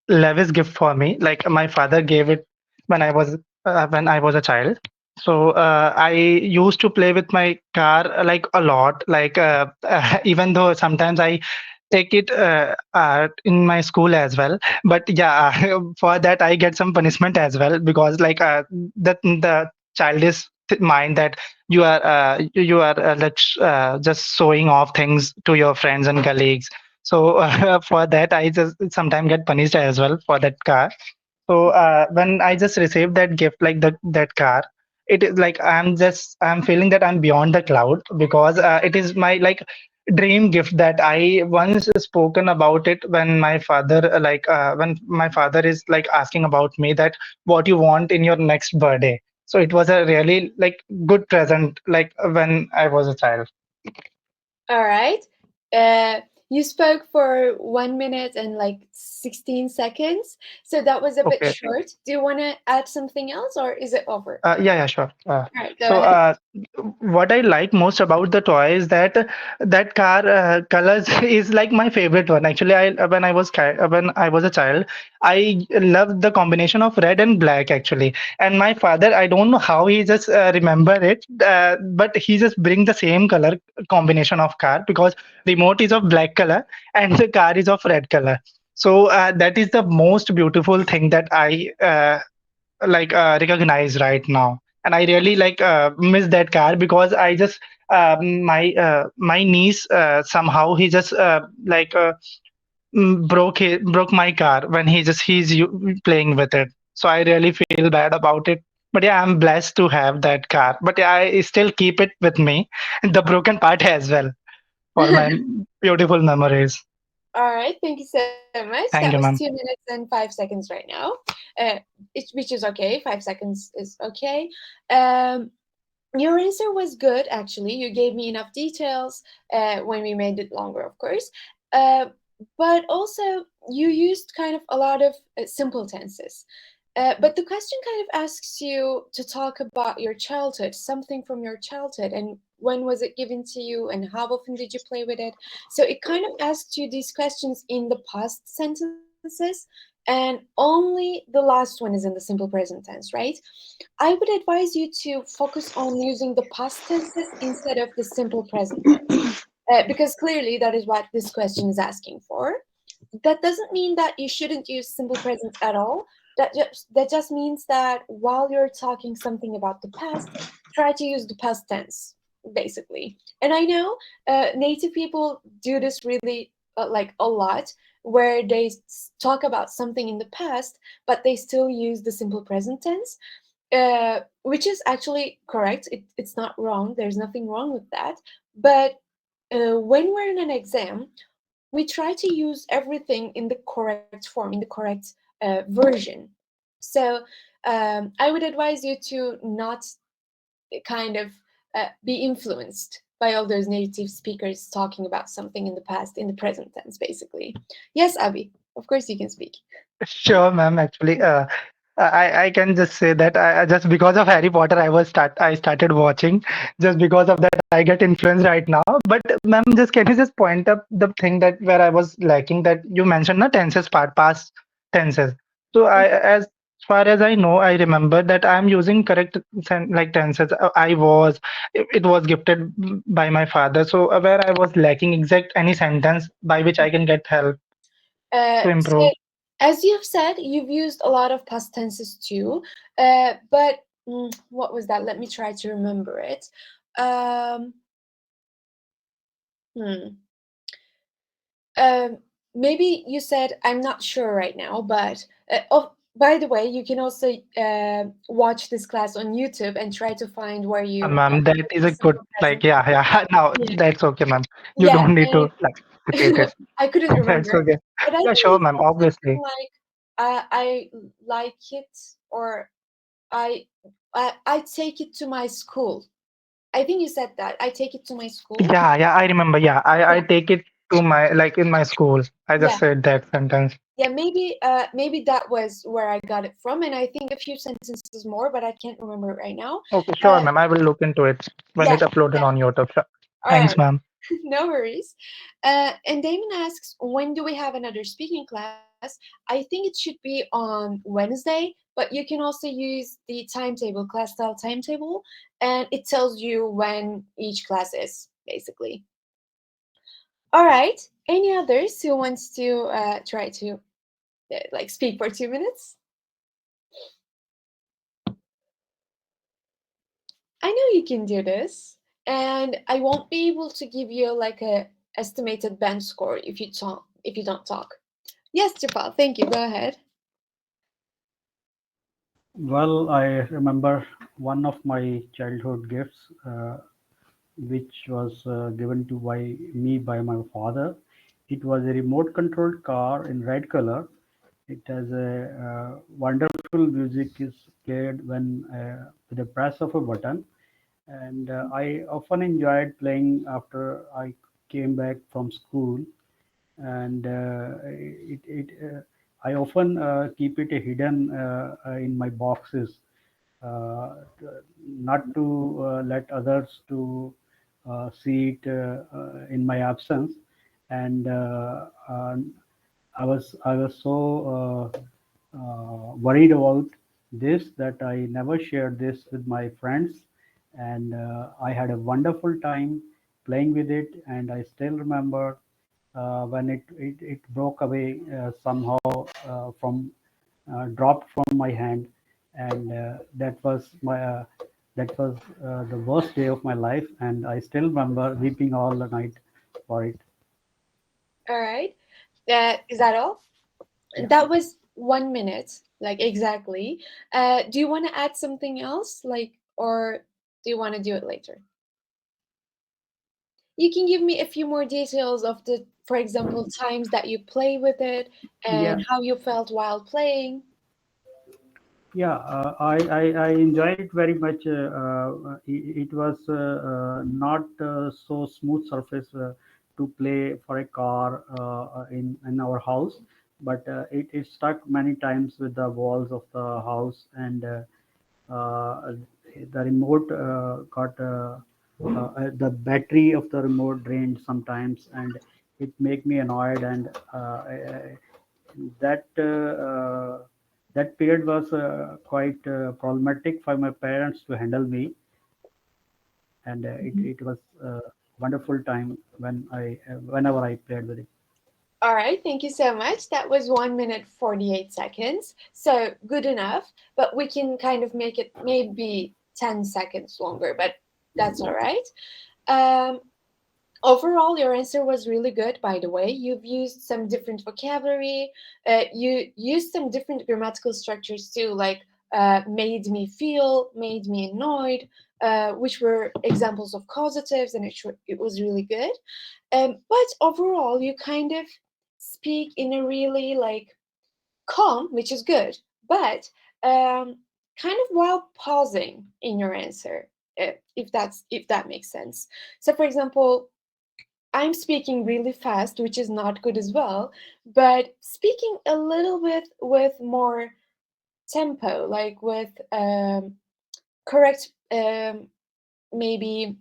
Speaker 2: lavish gift for me, like my father gave it when I was a child. So I used to play with my car like a lot, like even though sometimes I take it in my school as well, but yeah, for that I get some punishment as well, because like the childish mind that you are like just showing off things to your friends and colleagues. So for that I just sometimes get punished as well for that car. So when I just received that gift, like that car, it is like I'm feeling that I'm beyond the cloud, because it is my like dream gift that I once spoken about it when my father when my father is like asking about me that what you want in your next birthday. So it was a really like good present, like when I was a child.
Speaker 1: All right. Uh, you spoke for 1 minute and like 16 seconds, so that was a bit
Speaker 2: Okay.
Speaker 1: short. Do you want to add something else or is it over?
Speaker 2: Yeah, sure.
Speaker 1: All right, go
Speaker 2: So,
Speaker 1: ahead.
Speaker 2: what I like most about the toy is that that car colors is like my favorite one. Actually, when I was a child, I loved the combination of red and black actually. And my father, I don't know how he just remember it, but he just bring the same color combination of car, because remote is of black color and the car is of red color. So that is the most beautiful thing that I recognize right now, and I really like miss that car, because I just my niece somehow he just broke my car when playing with it. So I really feel bad about it. But yeah, I'm blessed to have that car. But yeah, I still keep it with me, the broken part as well, for my beautiful memories.
Speaker 1: All right, thank you so much. That was
Speaker 2: Thank you,
Speaker 1: 2
Speaker 2: ma'am.
Speaker 1: minutes and 5 seconds right now, which is okay. 5 seconds is okay. Um, your answer was good, actually. You gave me enough details when we made it longer, of course. Uh, but also, you used kind of a lot of simple tenses. But the question kind of asks you to talk about your childhood, something from your childhood, and when was it given to you, and how often did you play with it? So it kind of asks you these questions in the past sentences, and only the last one is in the simple present tense, right? I would advise you to focus on using the past tenses instead of the simple present tense, because clearly that is what this question is asking for. That doesn't mean that you shouldn't use simple present at all. That just means that while you're talking something about the past, try to use the past tense, basically. And I know native people do this really like a lot, where they talk about something in the past, but they still use the simple present tense, which is actually correct. It's not wrong. There's nothing wrong with that. But when we're in an exam, we try to use everything in the correct form, in the correct version. So I would advise you to not kind of be influenced by all those native speakers talking about something in the past, in the present tense, basically. Yes, Abby, of course you can speak.
Speaker 2: Sure, ma'am. Actually, I can just say that just because of Harry Potter, I started watching. Just because of that, I get influenced right now. But ma'am, just can you just point up the thing that where I was lacking, that you mentioned the tenses part, past tenses. So as far as I know, I remember that I'm using correct like tenses. It was gifted by my father. So where I was lacking exact any sentence by which I can get help to
Speaker 1: So,
Speaker 2: improve.
Speaker 1: as you've said, you've used a lot of past tenses too. But what was that? Let me try to remember it. Um, hmm. Um, Maybe you said, I'm not sure right now, but oh, by the way, you can also watch this class on YouTube and try to find where you
Speaker 2: Ma'am, that is a good,
Speaker 1: simple
Speaker 2: like,
Speaker 1: present.
Speaker 2: yeah, yeah. Now
Speaker 1: Yeah,
Speaker 2: that's okay, ma'am. You
Speaker 1: yeah,
Speaker 2: don't need
Speaker 1: and
Speaker 2: to like repeat it.
Speaker 1: I couldn't
Speaker 2: That's
Speaker 1: remember,
Speaker 2: okay.
Speaker 1: but I
Speaker 2: Yeah,
Speaker 1: think
Speaker 2: sure,
Speaker 1: you
Speaker 2: ma'am.
Speaker 1: said something
Speaker 2: Obviously.
Speaker 1: like, I like it, or I, I take it to my school. I think you said that. I take it to my school.
Speaker 2: Yeah, yeah. I remember. Yeah, I
Speaker 1: Yeah,
Speaker 2: take it to my like in my school. I just
Speaker 1: yeah,
Speaker 2: said that sentence.
Speaker 1: yeah. Maybe that was where I got it from, and I think a few sentences more, but I can't remember it right now.
Speaker 2: Okay, sure,
Speaker 1: Uh,
Speaker 2: ma'am. I will look into it when
Speaker 1: yeah,
Speaker 2: it's uploaded
Speaker 1: yeah.
Speaker 2: on YouTube. Sure.
Speaker 1: All
Speaker 2: Thanks,
Speaker 1: right.
Speaker 2: ma'am.
Speaker 1: No worries. And Damon asks, when do we have another speaking class? I think it should be on Wednesday, but you can also use the timetable, Clasital timetable, and it tells you when each class is, basically. All right. Any others who wants to try to like speak for 2 minutes? I know you can do this, and I won't be able to give you like a estimated bench score if you don't talk. Yes, Japal, thank you. Go ahead.
Speaker 4: Well, I remember one of my childhood gifts, which was given to by me by my father. It was a remote controlled car in red color. It has a wonderful music is played when with the press of a button, and I often enjoyed playing after I came back from school. And I often keep it hidden in my boxes, uh, not to let others to see it in my absence. And I was so worried about this that I never shared this with my friends, and I had a wonderful time playing with it. And I still remember when it broke away somehow from dropped from my hand, and that was That was the worst day of my life, and I still remember weeping all the night for it.
Speaker 1: All right. Is that all?
Speaker 4: Yeah.
Speaker 1: That was 1 minute, like exactly. Do you want to add something else, like, or do you want to do it later? You can give me a few more details of the, for example, times that you play with it
Speaker 4: Yeah.
Speaker 1: and how you felt while playing.
Speaker 4: Yeah, I enjoyed it very much. It was not so smooth surface to play for a car in our house, but it stuck many times with the walls of the house, and the remote got the battery of the remote drained sometimes, and it make me annoyed, and that that period was quite problematic for my parents to handle me, and it was a wonderful time when whenever I played with it.
Speaker 1: All right, thank you so much. That was 1 minute 48 seconds. So good enough, but we can kind of make it maybe 10 seconds longer, but that's all right. Um, Overall, your answer was really good, by the way. You've used some different vocabulary. You used some different grammatical structures too, like made me feel, made me annoyed, which were examples of causatives, and it was really good. But overall, you kind of speak in a really like calm, which is good, but kind of while pausing in your answer, if that makes sense. So, for example, I'm speaking really fast, which is not good as well, but speaking a little bit with more tempo, like with correct, maybe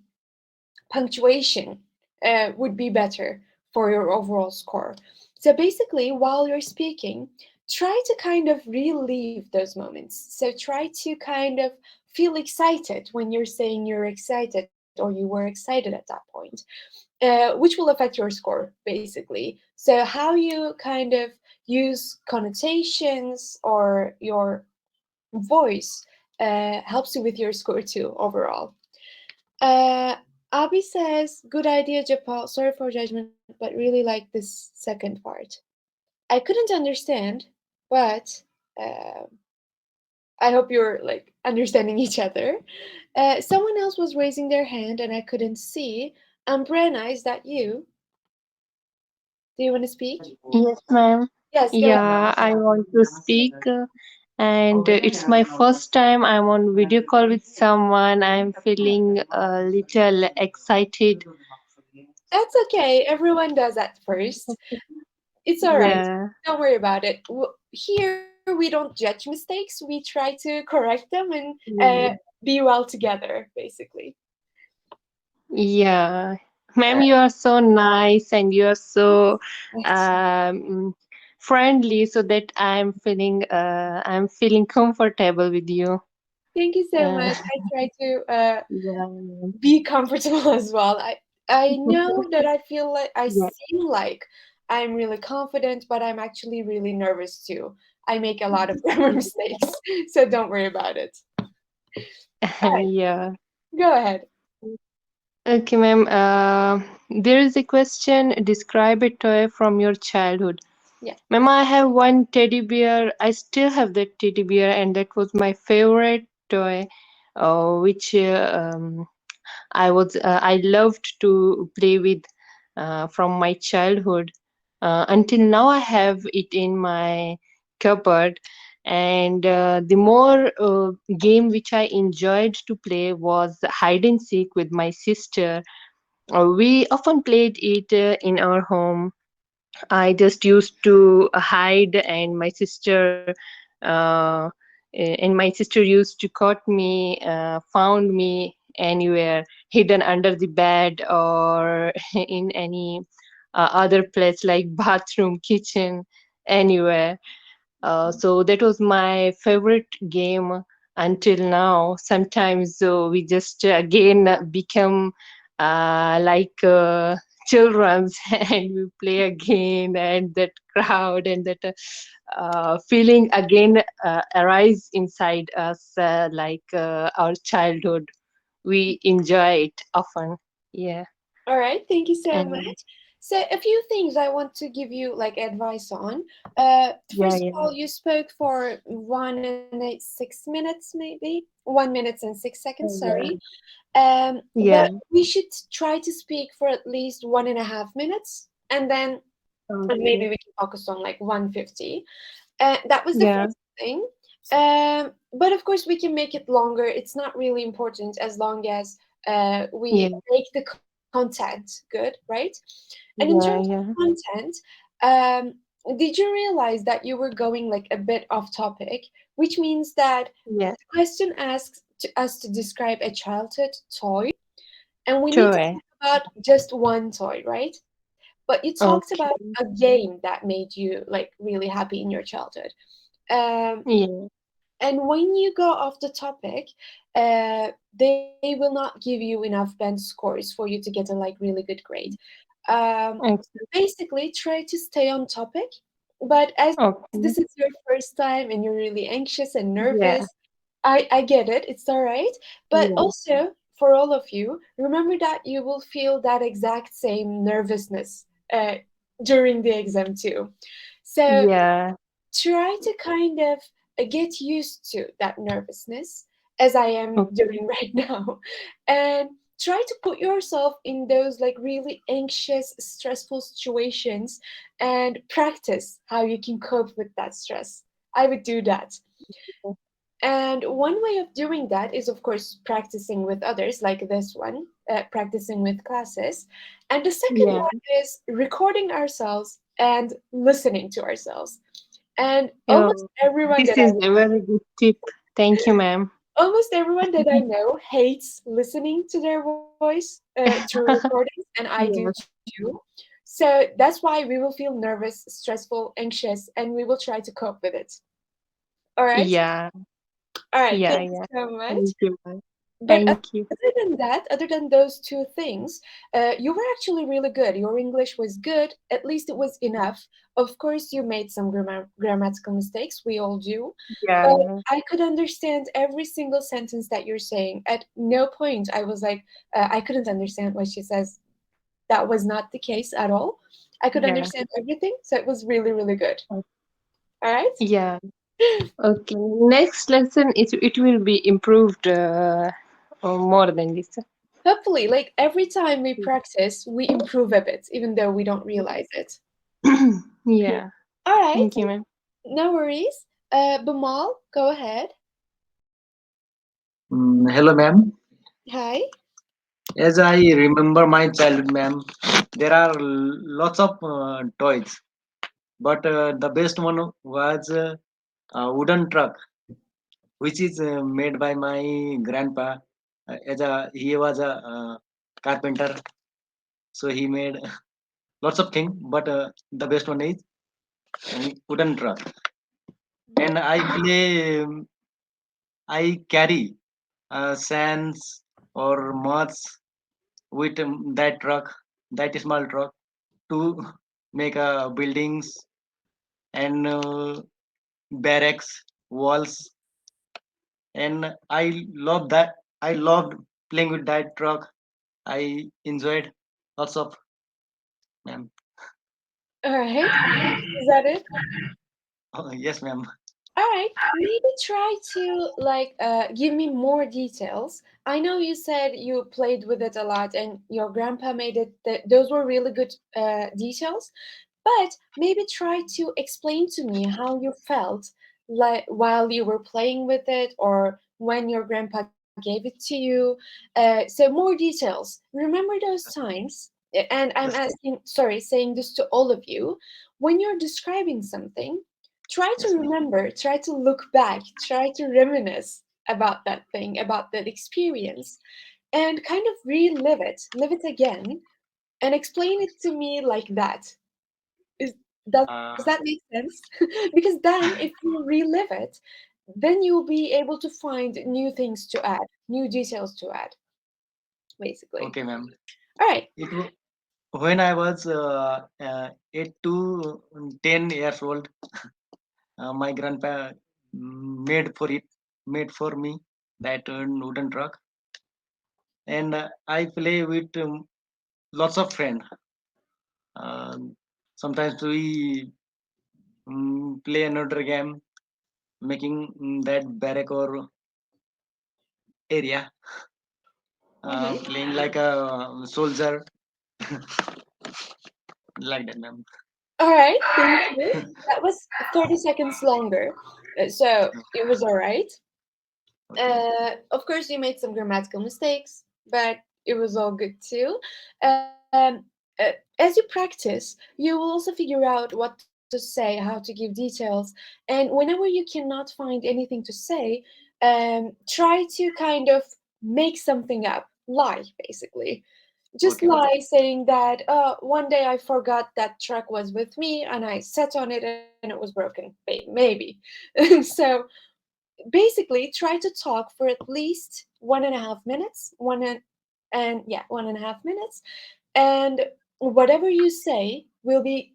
Speaker 1: punctuation, would be better for your overall score. So basically, while you're speaking, try to kind of relive those moments. So try to kind of feel excited when you're saying you're excited or you were excited at that point, which will affect your score basically. So how you kind of use connotations or your voice helps you with your score too overall. Uh, Abi says, "Good idea, Japal. Sorry for judgment, but really like this second part. I couldn't understand, but uh, I hope you're like understanding each other." Someone else was raising their hand and I couldn't see. Brenna, is that you? Do you want to speak?
Speaker 7: Yes, ma'am.
Speaker 1: Yes, go ahead.
Speaker 7: Yeah, I want to speak, and it's my first time I'm on video call with someone. I'm feeling a little excited.
Speaker 1: That's okay. Everyone does at first. It's all right.
Speaker 7: Yeah,
Speaker 1: Don't worry about it. Here we don't judge mistakes. We try to correct them and be well together, basically.
Speaker 7: yeah.
Speaker 1: Uh,
Speaker 7: Ma'am, you are so nice and you are so
Speaker 1: right.
Speaker 7: um, friendly, so that I'm feeling comfortable with you.
Speaker 1: Thank you so
Speaker 7: Uh,
Speaker 1: much. I try to
Speaker 7: yeah,
Speaker 1: be comfortable as well. I know that I feel like I
Speaker 7: yeah,
Speaker 1: seem like I'm really confident, but I'm actually really nervous too. I make a lot of grammar mistakes, so don't worry about it. All right,
Speaker 7: yeah.
Speaker 1: go ahead.
Speaker 7: Okay, ma'am. There is a question. Describe a toy from your childhood.
Speaker 1: Yeah.
Speaker 7: Ma'am, I have one teddy bear. I still have that teddy bear, and that was my favorite toy, which I loved to play with from my childhood. Until now, I have it in my cupboard. And the more game which I enjoyed to play was hide and seek with my sister. We often played it in our home. I just used to hide, and my sister used to caught me, found me anywhere, hidden under the bed or in any other place like bathroom, kitchen, anywhere. So that was my favorite game until now. Sometimes we just again become like children's and we play again, and that crowd and that feeling again arise inside us, like our childhood. We enjoy it often. Yeah.
Speaker 1: All right, thank you so
Speaker 7: And
Speaker 1: much. So a few things I want to give you like advice on.
Speaker 7: yeah,
Speaker 1: First of
Speaker 7: yeah,
Speaker 1: all, you spoke for 1 and 6 minutes, maybe 1 minute and 6 seconds. Sorry.
Speaker 7: yeah,
Speaker 1: But
Speaker 7: yeah.
Speaker 1: we should try to speak for at least 1.5 minutes, and then maybe
Speaker 7: Okay.
Speaker 1: we can focus on like 150. That was the
Speaker 7: Yeah,
Speaker 1: first thing. But of course, we can make it longer. It's not really important as long as we
Speaker 7: yeah,
Speaker 1: make the content good, right? And in terms of
Speaker 7: yeah, yeah,
Speaker 1: content, um, did you realize that you were going like a bit off topic, which means that
Speaker 7: yeah.
Speaker 1: the question asks us to describe a childhood toy, and we need to
Speaker 7: Sure.
Speaker 1: talk about just one toy, right? But you talked about a
Speaker 7: Okay.
Speaker 1: game that made you like really happy in your childhood. Um,
Speaker 7: Yeah.
Speaker 1: and when you go off the topic, they will not give you enough band scores for you to get a like really good grade. Um,
Speaker 7: Okay.
Speaker 1: Basically, try to stay on topic. But as this is your
Speaker 7: Okay.
Speaker 1: first time and you're really anxious and nervous,
Speaker 7: Yeah.
Speaker 1: I get it. It's all right. But
Speaker 7: Yeah.
Speaker 1: also, for all of you, remember that you will feel that exact same nervousness during the exam too. So
Speaker 7: Yeah.
Speaker 1: try to kind of get used to that nervousness as I am
Speaker 7: Okay.
Speaker 1: doing right now, and try to put yourself in those like really anxious, stressful situations and practice how you can cope with that stress. I would do that. And one way of doing that is, of course, practicing with others, like this one, practicing with classes. And the second
Speaker 7: Yeah.
Speaker 1: one is recording ourselves and listening to ourselves. And
Speaker 7: Oh, this is a very good tip. Thank you, ma'am.
Speaker 1: almost everyone that I know hates listening to their voice through recordings, and I do
Speaker 7: Yeah.
Speaker 1: too. So that's why we will feel nervous, stressful, anxious, and we will try to cope with it. All right.
Speaker 7: Yeah.
Speaker 1: All right.
Speaker 7: Yeah.
Speaker 1: Thank you
Speaker 7: Yeah.
Speaker 1: so much.
Speaker 7: Thank you, ma'am.
Speaker 1: But
Speaker 7: Thank you.
Speaker 1: other than that, other than those two things, you were actually really good. Your English was good. At least it was enough. Of course, you made some grammatical mistakes. We all do. But
Speaker 7: Yeah.
Speaker 1: I could understand every single sentence that you're saying. At no point I was like, I couldn't understand what she says. That was not the case at all. I could
Speaker 7: Yeah.
Speaker 1: understand everything. So it was really, really good. All right.
Speaker 7: Yeah. Okay. Next lesson, it will be improved more than this.
Speaker 1: Hopefully, like every time we practice, we improve a bit, even though we don't realize it.
Speaker 7: Yeah.
Speaker 1: All right,
Speaker 7: Thank you, ma'am.
Speaker 1: no worries. Bamal, go ahead.
Speaker 3: Hello, ma'am.
Speaker 1: Hi.
Speaker 3: As I remember my childhood, ma'am, there are lots of toys, but the best one was a wooden truck, which is made by my grandpa. As he was a carpenter, so he made lots of things. But the best one is wooden truck, and I carry sands or moths with that truck, that small truck, to make buildings and barracks, walls, and I love that. I loved playing with that truck. I enjoyed lots of, ma'am.
Speaker 1: All right. Is that it?
Speaker 3: Oh, yes, ma'am.
Speaker 1: All right. Maybe try to like give me more details. I know you said you played with it a lot and your grandpa made it. Those were really good details. But maybe try to explain to me how you felt like while you were playing with it or when your grandpa gave it to you. So more details. Remember those times, and I'm
Speaker 3: Yes,
Speaker 1: asking, sorry, saying this to all of you. When you're describing something, try to
Speaker 3: yes, ma'am.
Speaker 1: remember, try to look back, try to reminisce about that thing, about that experience, and kind of relive it, live it again, and explain it to me like that. Is does that
Speaker 3: Uh,
Speaker 1: make sense? Because then, if you relive it, then you'll be able to find new things to add, new details to add, basically.
Speaker 3: okay, ma'am.
Speaker 1: All right.
Speaker 3: It was. when I was 8 to 10 years old, my grandpa made for me that wooden truck, and I play with lots of friends. Sometimes we play another game, making that barrack or area,
Speaker 1: Mm-hmm.
Speaker 3: playing like a soldier, like that, ma'am.
Speaker 1: All right, thank you. That was 30 seconds longer, so it was all right.
Speaker 3: Okay,
Speaker 1: Of course, you made some grammatical mistakes, but it was all good too. As you practice, you will also figure out what to say, how to give details, and whenever you cannot find anything to say, try to kind of make something up, lie basically. Just
Speaker 3: okay, ma'am.
Speaker 1: lie saying that one day I forgot that truck was with me and I sat on it and it was broken. Maybe. So basically try to talk for at least 1.5 minutes, and yeah, 1.5 minutes, and whatever you say will be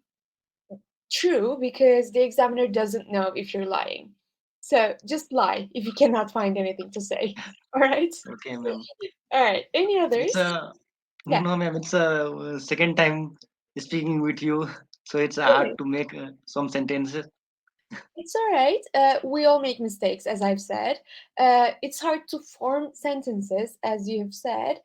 Speaker 1: true because the examiner doesn't know if you're lying. So just lie if you cannot find anything to say. All right.
Speaker 3: Okay, ma'am.
Speaker 1: All right, any
Speaker 3: It's
Speaker 1: others?
Speaker 3: a
Speaker 1: Yeah.
Speaker 3: no, ma'am. It's a second time speaking with you, so it's hard
Speaker 1: Okay.
Speaker 3: to make some sentences.
Speaker 1: It's all right. We all make mistakes, as I've said. It's hard to form sentences, as you have said,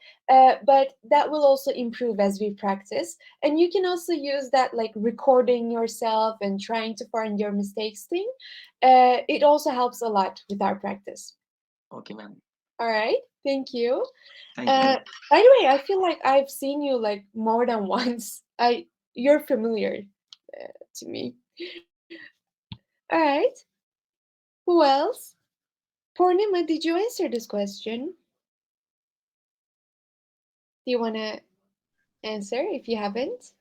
Speaker 1: but that will also improve as we practice. And you can also use that, like recording yourself and trying to find your mistakes thing. It also helps a lot with our practice.
Speaker 3: Okay, ma'am.
Speaker 1: All right. Thank you.
Speaker 3: Thank you,
Speaker 1: Uh,
Speaker 3: ma'am.
Speaker 1: by the way, I feel like I've seen you like more than once. You're familiar to me. All right. Who else? Purnima, did you answer this question? Do you want to answer if you haven't?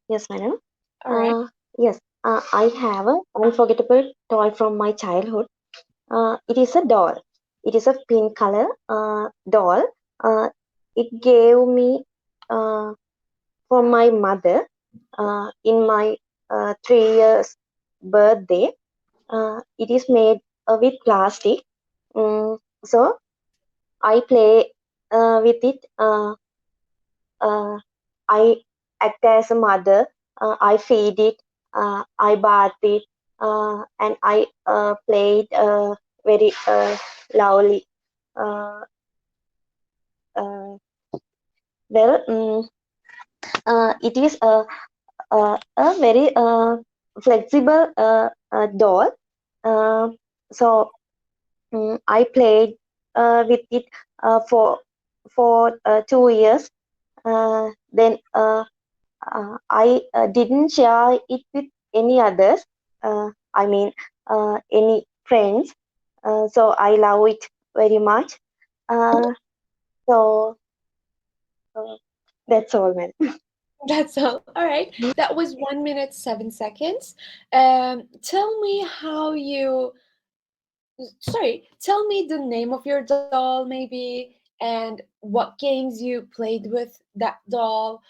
Speaker 6: Yes, madam.
Speaker 1: All right.
Speaker 6: Yes, I have an unforgettable toy from my childhood. It is a doll. It is a pink color doll. It gave me uh, from my mother in my 3 years birthday. It is made with plastic. So I play with it. Uh, I act as a mother. I feed it. I bath it, and I play it very loudly. Uh, uh, it is a very flexible doll. Uh, so I played with it for 2 years. Then I didn't share it with any others. I mean, any friends. So I love it very much. Uh, so uh, that's all, man.
Speaker 1: That's all right. That was 1 minute 7 seconds. Tell me how you. Sorry. Tell me the name of your doll, maybe, and what games you played with that doll.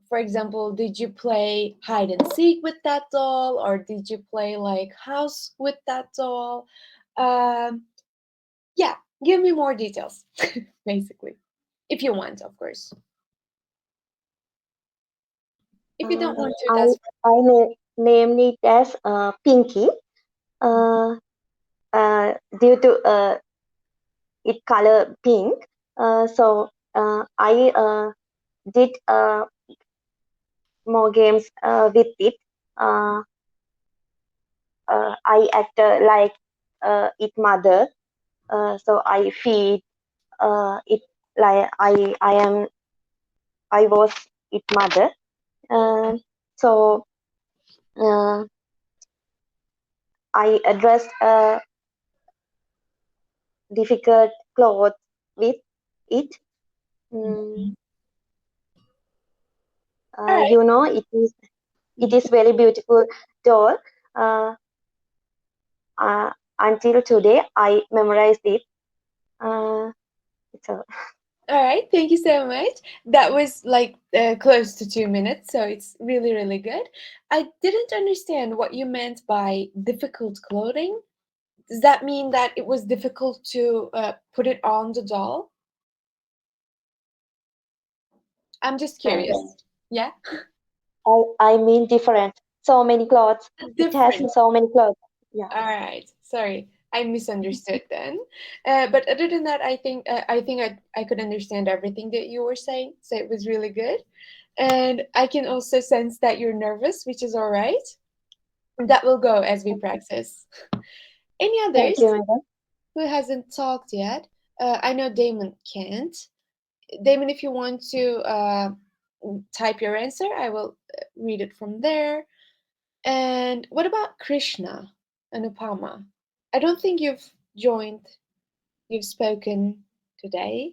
Speaker 1: For example, did you play hide and seek with that doll, or did you play like house with that doll? Um, yeah, give me more details, basically, if you want, of course. If you don't want to,
Speaker 6: I
Speaker 1: that's
Speaker 6: named it as Pinky. Uh, Due to it color pink. So I did more games with it. Uh, I act like it mother. So I feed it like I was it mother. So uh, I addressed difficult clothes with it. Mm,
Speaker 1: all right.
Speaker 6: it is very beautiful doll. Uh, until today, I memorized it. Uh, it's all.
Speaker 1: All right, thank you so much. That was like close to 2 minutes, so it's really, really good. I didn't understand what you meant by difficult clothing. Does that mean that it was difficult to put it on the doll? I'm just curious.
Speaker 6: And
Speaker 1: Yeah,
Speaker 6: I mean different. So many clothes. It has
Speaker 1: different.
Speaker 6: so many clothes. Yeah.
Speaker 1: All right, sorry, I misunderstood then. But other than that, I could understand everything that you were saying, so it was really good. And I can also sense that you're nervous, which is all right. That will go as we practice. Any
Speaker 6: Thank
Speaker 1: others
Speaker 6: you, madam.
Speaker 1: who hasn't talked yet? I know Damon can't. Damon, if you want to type your answer, I will read it from there. And what about Krishna and Upama? I don't think you've spoken today.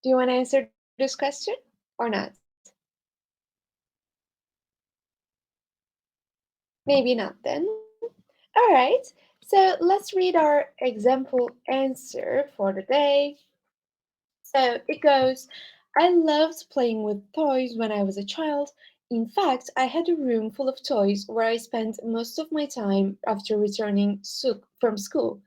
Speaker 1: Do you want to answer this question or not? Maybe not then. All right. So let's read our example answer for the day. So it goes, I loved playing with toys when I was a child. In fact, I had a room full of toys where I spent most of my time after returning from school.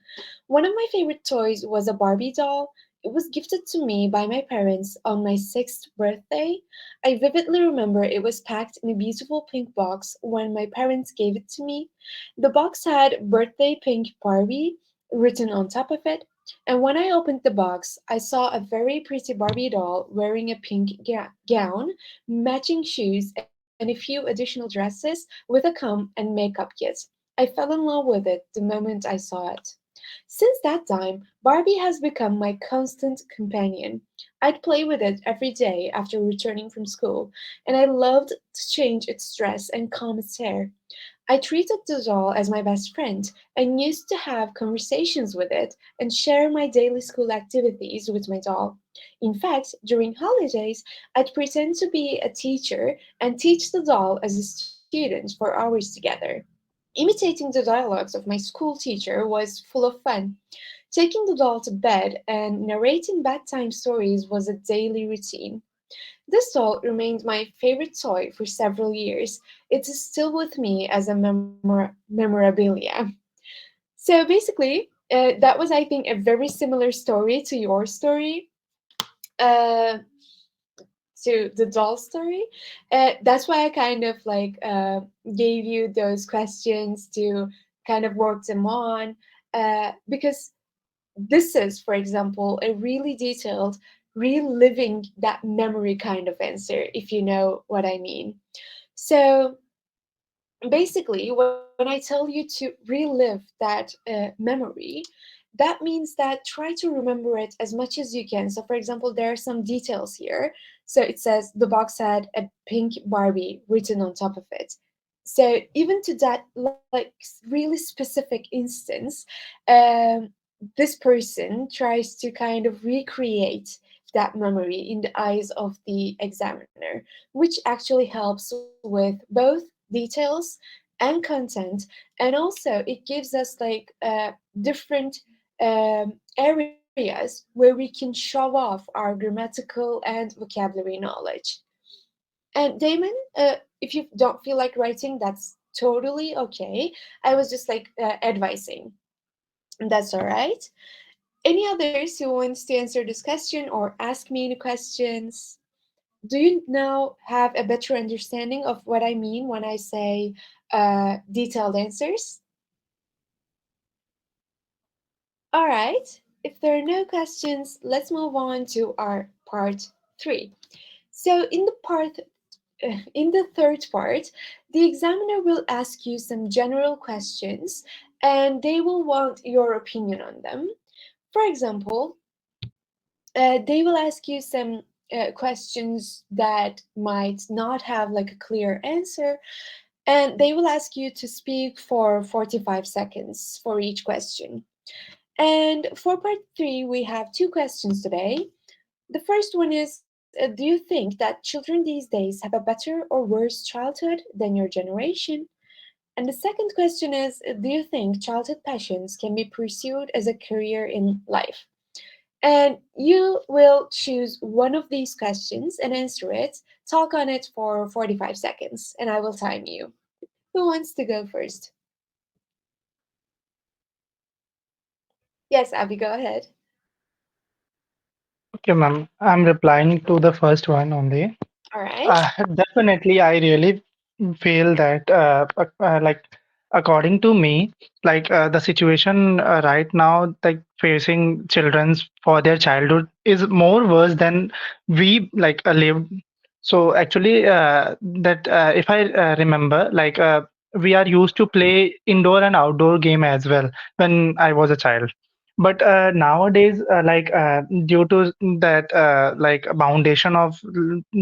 Speaker 1: One of my favorite toys was a Barbie doll. It was gifted to me by my parents on my sixth birthday. I vividly remember it was packed in a beautiful pink box when my parents gave it to me. The box had birthday pink Barbie written on top of it, and when I opened the box, I saw a very pretty Barbie doll wearing a pink gown, matching shoes, and a few additional dresses with a comb and makeup kit. I fell in love with it the moment I saw it. Since that time, Barbie has become my constant companion. I'd play with it every day after returning from school, and I loved to change its dress and comb its hair. I treated the doll as my best friend and used to have conversations with it and share my daily school activities with my doll. In fact, during holidays, I'd pretend to be a teacher and teach the doll as a student for hours together. Imitating the dialogues of my school teacher was full of fun. Taking the doll to bed and narrating bedtime stories was a daily routine. This doll remained my favorite toy for several years. It is still with me as a memorabilia. So basically, that was, I think, a very similar story to your story, uh, to the doll story. That's why I kind of like gave you those questions to kind of work them on, because this is, for example, a really detailed reliving that memory kind of answer, if you know what I mean. So basically, when I tell you to relive that memory, that means that try to remember it as much as you can. So, for example, there are some details here. So it says the box had a pink Barbie written on top of it. So even to that like really specific instance, um, this person tries to kind of recreate that memory in the eyes of the examiner, which actually helps with both details and content. And also it gives us like different areas where we can show off our grammatical and vocabulary knowledge. And Damon, if you don't feel like writing, that's totally okay. I was just like advising. That's all right. Any others who wants to answer this question or ask me any questions? Do you now have a better understanding of what I mean when I say detailed answers? All right. If there are no questions, let's move on to our part three. So, in the third part, the examiner will ask you some general questions, and they will want your opinion on them. For example, they will ask you some questions that might not have like a clear answer, and they will ask you to speak for 45 seconds for each question. And for part three, we have two questions today. The first one is, do you think that children these days have a better or worse childhood than your generation? And the second question is, do you think childhood passions can be pursued as a career in life? And you will choose one of these questions and answer it. Talk on it for 45 seconds, and I will time you. Who wants to go first? Yes, Abby, go ahead.
Speaker 2: Okay, ma'am. I'm replying to the first one only.
Speaker 1: All right.
Speaker 2: Definitely, I really feel that, like, according to me, like the situation right now, like facing children's for their childhood is more worse than we like lived. So actually, that if I remember, like we are used to play indoor and outdoor game as well when I was a child. But nowadays, due to that, like foundation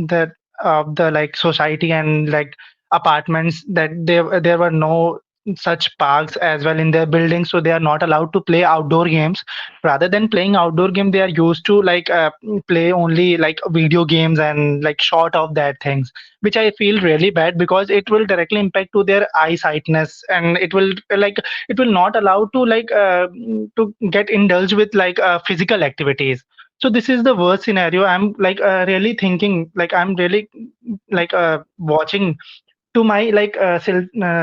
Speaker 2: that of the like society and like apartments, that there were no such parks as well in their buildings, so they are not allowed to play outdoor games. Rather than playing outdoor game, they are used to like play only like video games and like short of that things, which I feel really bad because it will directly impact to their eyesightness, and it will like it will not allow to like to get indulged with like physical activities. So this is the worst scenario. I'm like really thinking, like I'm really like watching to my like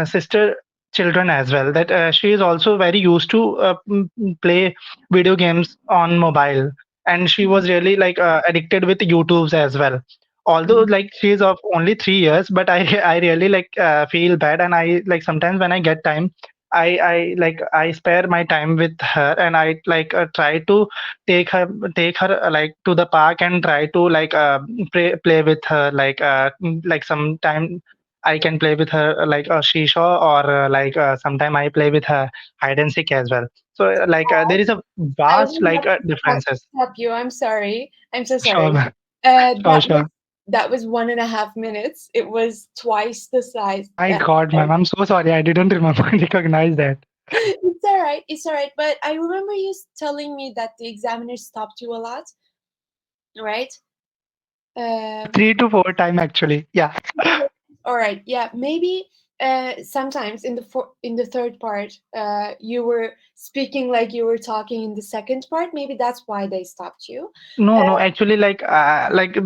Speaker 2: sister children as well, that she is also very used to play video games on mobile, and she was really like addicted with YouTubes as well. Although like she is of only 3 years, but I I really like feel bad, and I like sometimes when I get time, I like I spare my time with her, and I like try to take her like to the park and try to like play with her like sometime I can play with her like a shisha, or like sometime I play with her hide and seek as well. So there is a
Speaker 1: I
Speaker 2: vast
Speaker 1: will
Speaker 2: like
Speaker 1: have to
Speaker 2: differences.
Speaker 1: stop you. I'm sorry. I'm so
Speaker 2: Sure,
Speaker 1: sorry.
Speaker 2: ma'am. Sure,
Speaker 1: That was
Speaker 2: sure.
Speaker 1: 1.5 minutes. It was twice the size.
Speaker 2: My God, ma'am, I'm so sorry. I didn't remember recognize that.
Speaker 1: It's all right. It's all right. But I remember you telling me that the examiner stopped you a lot, right? Um,
Speaker 2: 3 to 4 time actually. Yeah.
Speaker 1: all right. Yeah. Maybe sometimes in the third part, you were speaking like you were talking in the second part. Maybe that's why they stopped you.
Speaker 2: No, no, actually, like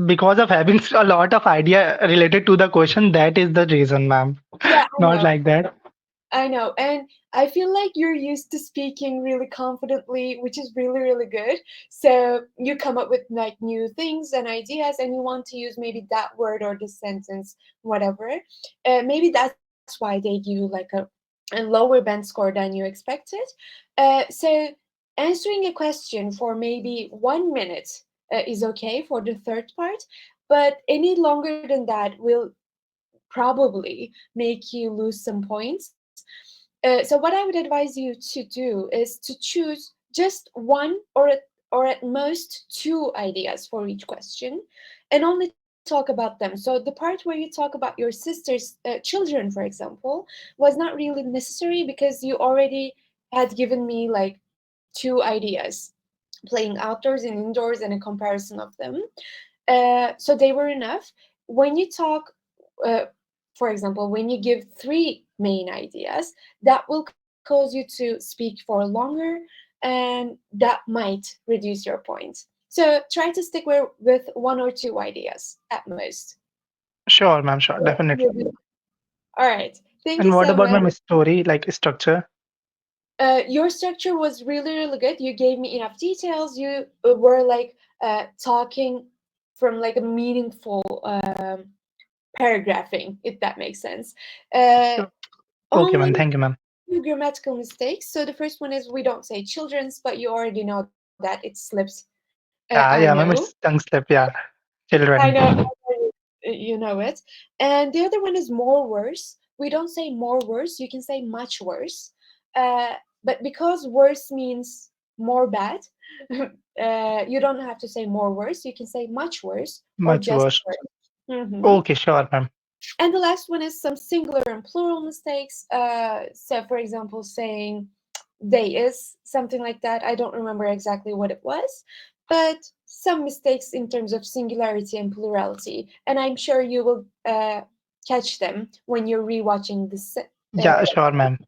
Speaker 2: because of having a lot of idea related to the question, that is the reason, ma'am.
Speaker 1: Yeah, I
Speaker 2: Not
Speaker 1: know.
Speaker 2: like that.
Speaker 1: I know. And I feel like you're used to speaking really confidently, which is really, really good. So you come up with like new things and ideas, and you want to use maybe that word or this sentence, whatever. Maybe that's why they give you like a lower band score than you expected. So answering a question for maybe 1 minute is okay for the third part, but any longer than that will probably make you lose some points. So what I would advise you to do is to choose just one or at most two ideas for each question, and only talk about them. So the part where you talk about your sister's children, for example, was not really necessary because you already had given me like two ideas, playing outdoors and indoors and a comparison of them. So they were enough. When you talk, uh, for example, when you give three main ideas, that will cause you to speak for longer, and that might reduce your points. So try to stick with one or two ideas at most.
Speaker 2: Sure, ma'am. Sure, definitely.
Speaker 1: All right. Thank you
Speaker 2: And what
Speaker 1: so
Speaker 2: about
Speaker 1: much.
Speaker 2: my story, like structure?
Speaker 1: Your structure was really, really good. You gave me enough details. You were like talking from like a meaningful paragraphing, if that makes sense. Uh,
Speaker 2: Sure. Okay,
Speaker 1: Only
Speaker 2: ma'am. Thank you, ma'am.
Speaker 1: two grammatical mistakes. So the first one is we don't say children's, but you already know that it slips. I
Speaker 2: Yeah,
Speaker 1: know.
Speaker 2: yeah, ma'am. It's tongue slip. Yeah,
Speaker 1: I
Speaker 2: children.
Speaker 1: know. You know it. And the other one is more worse. We don't say more worse. You can say much worse. But because worse means more bad, you don't have to say more worse. You can say much worse or
Speaker 2: Much
Speaker 1: just
Speaker 2: worse.
Speaker 1: worse. Mhm.
Speaker 2: Okay, sure, ma'am.
Speaker 1: And the last one is some singular and plural mistakes. So, for example, saying they is, something like that. I don't remember exactly what it was, but some mistakes in terms of singularity and plurality. And I'm sure you will catch them when you're rewatching this.
Speaker 2: Yeah, sure, ma'am.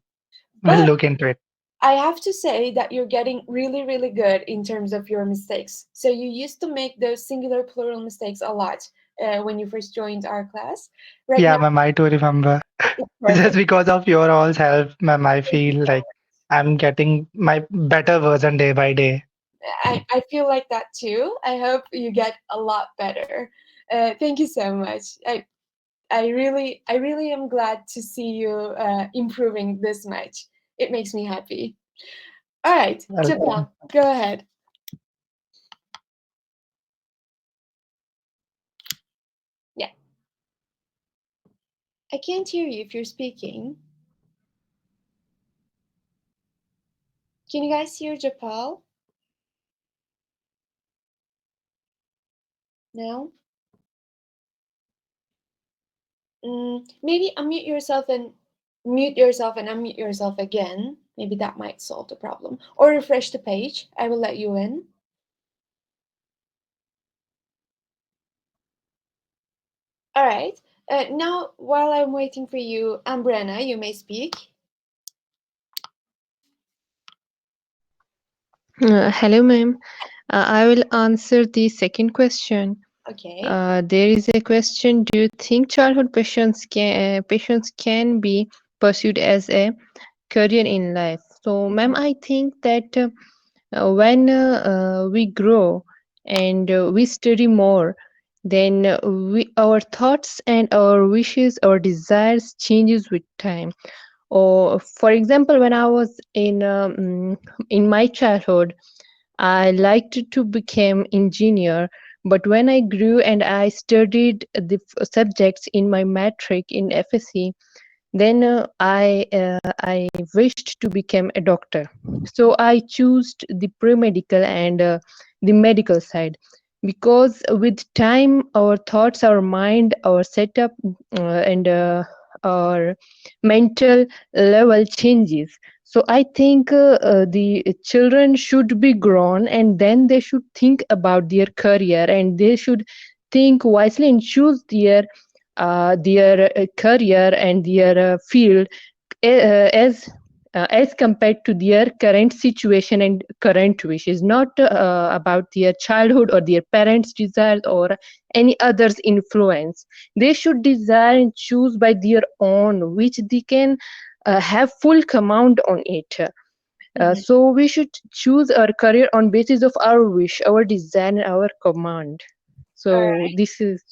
Speaker 2: We'll
Speaker 1: But
Speaker 2: look into it.
Speaker 1: I have to say that you're getting really, really good in terms of your mistakes. So you used to make those singular plural mistakes a lot when you first joined our class. Right
Speaker 2: Yeah,
Speaker 1: now,
Speaker 2: ma'am, I too remember.
Speaker 1: it's
Speaker 2: Just
Speaker 1: perfect.
Speaker 2: because of your all's help, ma'am, I
Speaker 1: Thank you
Speaker 2: feel
Speaker 1: so
Speaker 2: like I'm getting my better version day by day.
Speaker 1: I feel like that too. I hope you get a lot better. Thank you so much. I really am glad to see you improving this much. It makes me happy. All right,
Speaker 2: Welcome.
Speaker 1: Jabal, go ahead. Yeah, I can't hear you if you're speaking. Can you guys hear Japal? No? Maybe mute yourself and unmute yourself again. Maybe that might solve the problem. Or refresh the page. I will let you in. All right. Now, while I'm waiting for you, Ambrana, you may speak.
Speaker 7: Hello, ma'am. I will answer the second question.
Speaker 1: Okay.
Speaker 7: There is a question: do you think childhood passions can be pursued as a career in life? So, ma'am, I think that when we grow and we study more, then our thoughts and our wishes, our desires changes with time. Or, for example, when I was in my childhood, I liked to become engineer, but when I grew and I studied the subjects in my matric in FSC, then I wished to become a doctor. So I chose the pre-medical and the medical side, because with time our thoughts, our mind, our setup, and our mental level changes. So I think the children should be grown, and then they should think about their career, and they should think wisely and choose their career and their field as compared to their current situation and current wishes, not about their childhood or their parents' desires or any others' influence. They should desire and choose by their own, which they can have full command on it.
Speaker 1: Mhm.
Speaker 7: So we should choose our career on basis of our wish, our desire, and our command.
Speaker 1: All
Speaker 7: So
Speaker 1: right.
Speaker 7: this is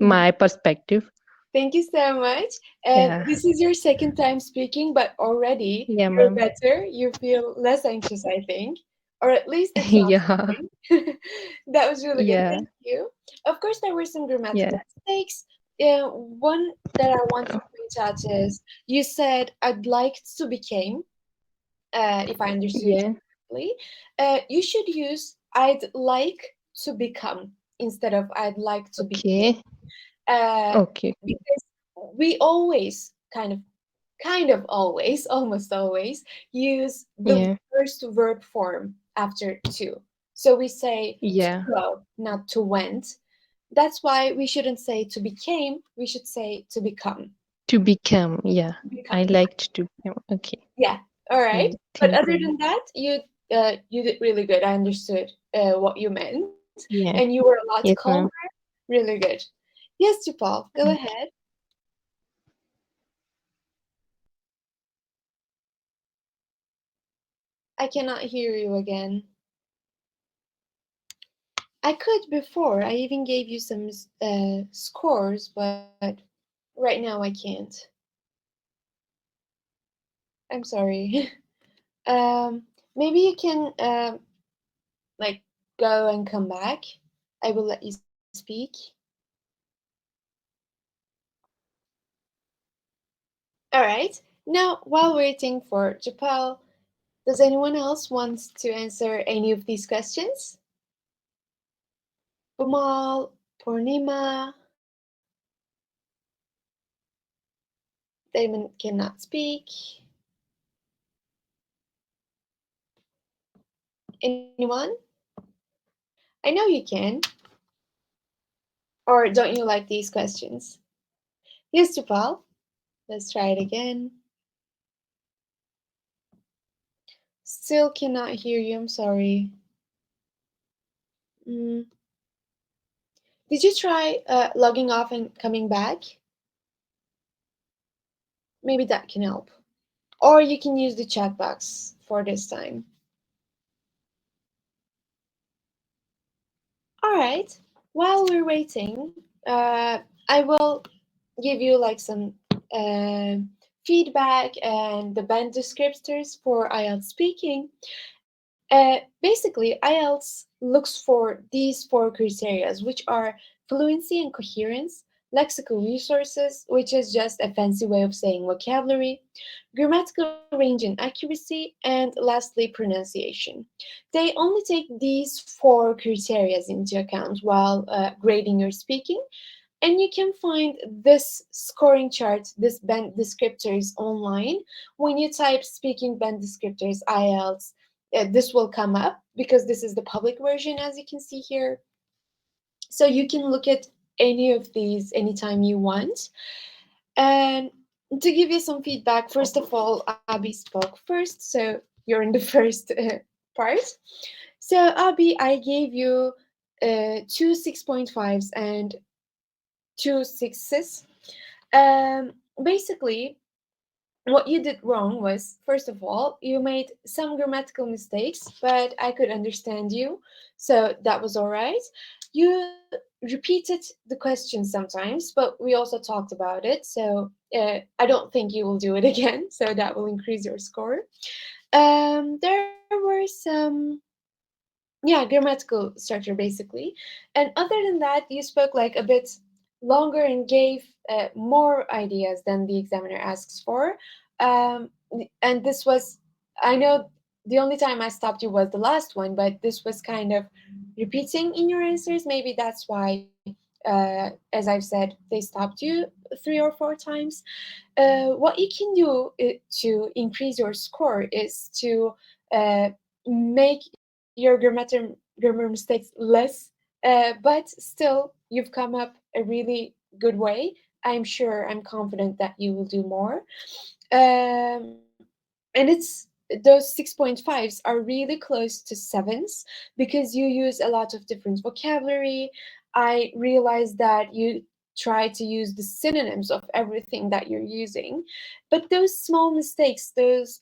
Speaker 1: Mhm.
Speaker 7: my perspective.
Speaker 1: Thank you so much.
Speaker 7: Yeah.
Speaker 1: This is your second time speaking, but already
Speaker 7: Yeah,
Speaker 1: you're
Speaker 7: ma'am.
Speaker 1: better. You feel less anxious, I think, or at least it sounds
Speaker 7: Yeah.
Speaker 1: like. That was really good.
Speaker 7: Yeah.
Speaker 1: Thank you. Of course, there were some grammatical
Speaker 7: Yeah.
Speaker 1: mistakes. One that I want to point out is you said I'd like to became, if I understood you
Speaker 7: Yeah.
Speaker 1: correctly. You should use I'd like to become instead of I'd like to be.
Speaker 7: Okay.
Speaker 1: Uh,
Speaker 7: Okay.
Speaker 1: because we always always, almost always use the
Speaker 7: Yeah.
Speaker 1: first verb form after to. So we say to
Speaker 7: Yeah.
Speaker 1: go, not to went. That's why we shouldn't say to became, we should say to become.
Speaker 7: To become. Yeah. I
Speaker 1: Become, yeah.
Speaker 7: liked to become. Okay.
Speaker 1: Yeah. All
Speaker 7: Yeah.
Speaker 1: right. But
Speaker 7: Thank
Speaker 1: other
Speaker 7: you.
Speaker 1: than that, you did really good. I understood what you meant, and
Speaker 7: Yeah.
Speaker 1: you were a lot
Speaker 7: Yes,
Speaker 1: calmer.
Speaker 7: ma'am.
Speaker 1: Really good. Yes, Jupal, go ahead. I cannot hear you again. I could before. I even gave you some scores, but right now I can't. I'm sorry. Maybe you can like go and come back. I will let you speak. All right. Now, while waiting for Japal, does anyone else want to answer any of these questions? Bumal, Purnima, Damon cannot speak. Anyone? I know you can. Or don't you like these questions? Yes, Japal. Let's try it again. Still cannot hear you. I'm sorry. Mm. Did you try logging off and coming back? Maybe that can help. Or you can use the chat box for this time. All right. While we're waiting, I will give you like some uh, feedback and the band descriptors for IELTS speaking. Basically, IELTS looks for these four criteria, which are fluency and coherence, lexical resources, which is just a fancy way of saying vocabulary, grammatical range and accuracy, and lastly, pronunciation. They only take these four criteria into account while grading your speaking, and you can find this scoring chart, this band descriptors online. When you type speaking band descriptors IELTS, this will come up because this is the public version, as you can see here. So you can look at any of these anytime you want. And to give you some feedback, first of all, Abby spoke first, so you're in the first part. So Abby, I gave you two 6.5s and two sixes. Basically, what you did wrong was, first of all, you made some grammatical mistakes, but I could understand you, so that was all right. You repeated the question sometimes, but we also talked about it, so I don't think you will do it again, so that will increase your score. There were some, yeah, grammatical structure basically, and other than that, you spoke like a bit longer and gave more ideas than the examiner asks for. And this was, I know the only time I stopped you was the last one, but this was kind of repeating in your answers. Maybe that's why, as I've said, they stopped you 3 or 4 times. What you can do to increase your score is to make your grammar mistakes less, but still you've come up a really good way. I'm sure, I'm confident that you will do more. And it's those 6.5s are really close to sevens because you use a lot of different vocabulary. I realized that you try to use the synonyms of everything that you're using, but those small mistakes, those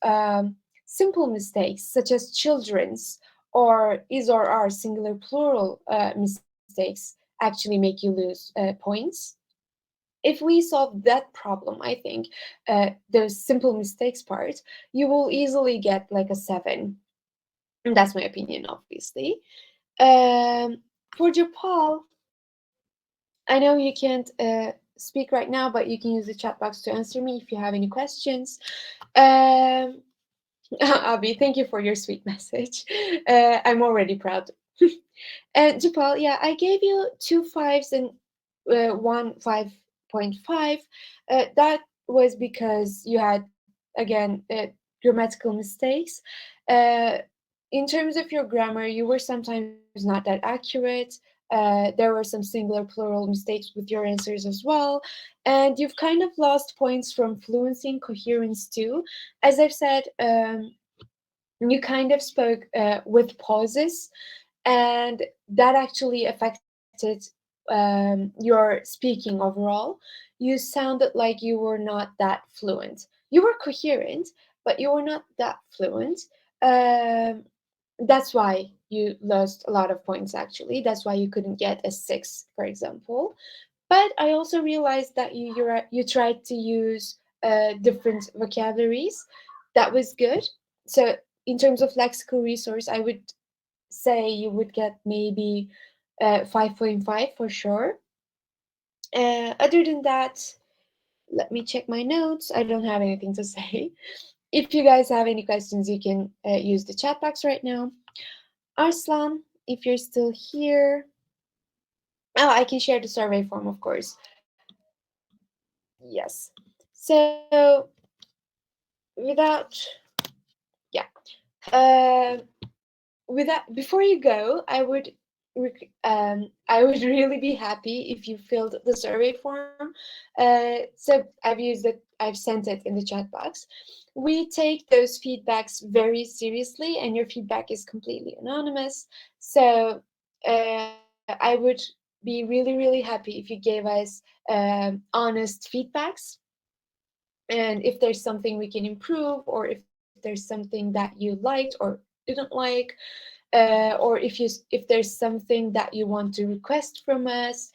Speaker 1: simple mistakes, such as children's or is or are singular plural mistakes, actually make you lose points. If we solve that problem, I think those simple mistakes part, you will easily get like a 7. And that's my opinion, obviously. For Japal, I know you can't speak right now, but you can use the chat box to answer me if you have any questions. Um, Abby, thank you for your sweet message. I'm already proud. Japal, yeah, I gave you 2 5s and one 5.5. That was because you had, again, grammatical mistakes. Uh, in terms of your grammar, you were sometimes not that accurate. There were some singular plural mistakes with your answers as well. And you've kind of lost points from fluency and coherence too. As I've said, you kind of spoke with pauses, and that actually affected your speaking overall. You sounded like you were not that fluent. You were coherent, but you were not that fluent. Um, that's why you lost a lot of points, actually. That's why you couldn't get a 6, for example. But I also realized that you tried to use different vocabularies. That was good. So in terms of lexical resource, I would say you would get maybe 5.5 for sure. Other than that, let me check my notes. I don't have anything to say. If you guys have any questions, you can use the chat box right now. Arslan, if you're still here. Oh, I can share the survey form, of course. Yes. So without, yeah. Uh, without, before you go, I would I would really be happy if you filled the survey form. So I've sent it in the chat box. We take those feedbacks very seriously, and your feedback is completely anonymous. So I would be really, really happy if you gave us honest feedbacks. And if there's something we can improve, or if there's something that you liked or didn't like, or if there's something that you want to request from us,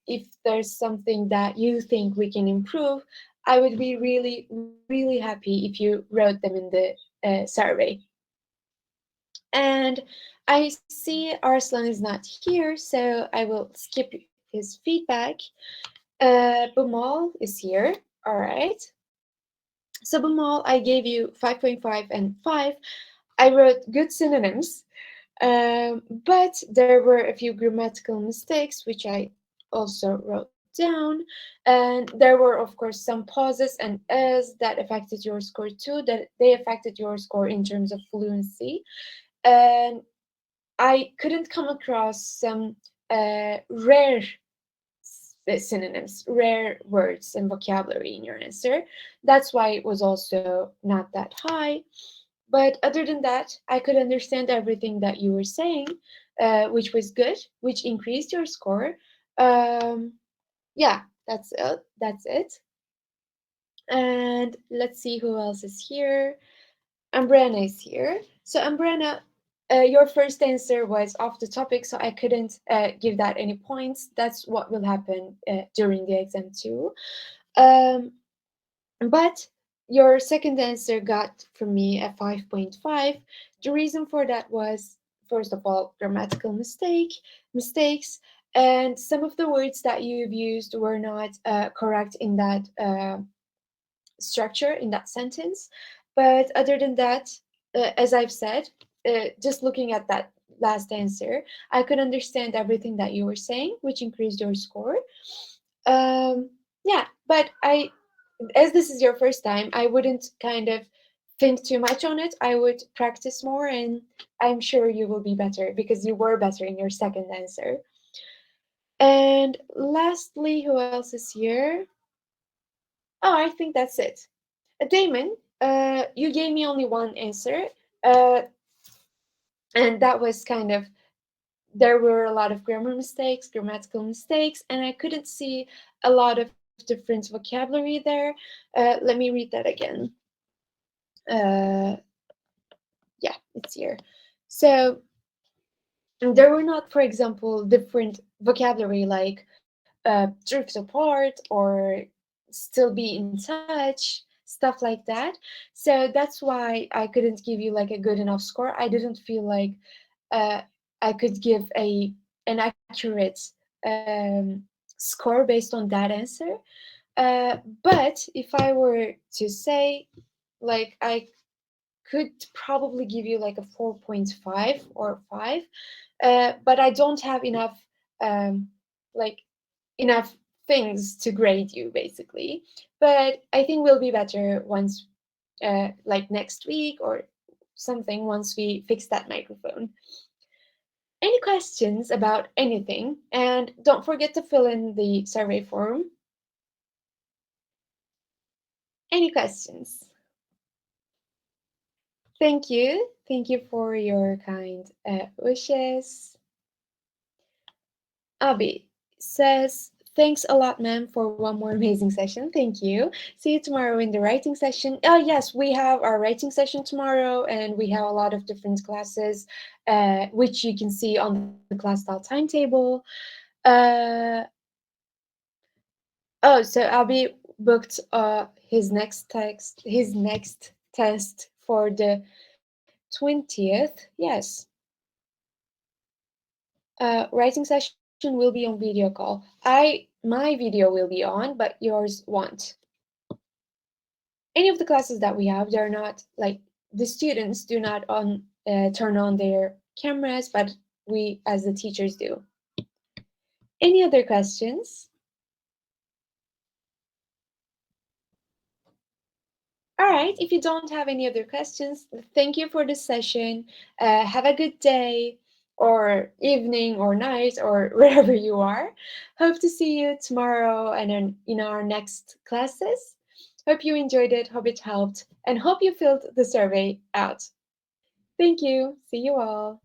Speaker 1: if there's something that you think we can improve, I would be really, really happy if you wrote them in the survey. And I see Arslan is not here, so I will skip his feedback. Bumal is here. All right. So Bumal, I gave you 5.5 and 5. I wrote good synonyms. But there were a few grammatical mistakes, which I also wrote down. And there were, of course, some pauses and as that affected your score too, that they affected your score in terms of fluency. And I couldn't come across some rare synonyms, rare words and vocabulary in your answer. That's why it was also not that high. But other than that, I could understand everything that you were saying, which was good, which increased your score. Um, yeah, that's it. That's it. And let's see who else is here. Ambrana is here. So Ambrana, your first answer was off the topic, so I couldn't give that any points. That's what will happen during the exam too. Um, But your second answer got from me a 5.5. The reason for that was, first of all, grammatical mistakes, and some of the words that you've used were not correct in that structure, in that sentence. But other than that, as I've said, just looking at that last answer, I could understand everything that you were saying, which increased your score. Yeah, but as this is your first time, I wouldn't kind of think too much on it. I would practice more, and I'm sure you will be better because you were better in your second answer. And lastly, who else is here? Oh, I think that's it. Damon, you gave me only one answer, uh, and that was kind of there were a lot of grammar mistakes, grammatical mistakes, and I couldn't see a lot of different vocabulary there. Let me read that again. Uh, yeah, it's here. So there were not, for example, different vocabulary like drift apart or still be in touch, stuff like that. So that's why I couldn't give you like a good enough score. I didn't feel like uh, I could give an accurate um, score based on that answer. But if I were to say, like, I could probably give you like a 4.5 or 5, but I don't have enough like enough things to grade you basically. But I think we'll be better once like next week or something, once we fix that microphone. Any questions about anything? And don't forget to fill in the survey form. Any questions? Thank you. Thank you for your kind wishes. Abi says, thanks a lot, ma'am, for one more amazing session. Thank you. See you tomorrow in the writing session. Oh, yes, we have our writing session tomorrow, and we have a lot of different classes, which you can see on the Clasital timetable. Uh, oh, so Abi booked his next test for the 20th. Yes. Writing session will be on video call. My video will be on, but yours won't. Any of the classes that we have, they're not like the students do not turn on their cameras, but we as the teachers do. Any other questions? All right, if you don't have any other questions, thank you for this session. Have a good day. or evening or night or wherever you are. Hope to see you tomorrow and in our next classes. Hope you enjoyed it, hope it helped, and hope you filled the survey out. Thank you. See you all.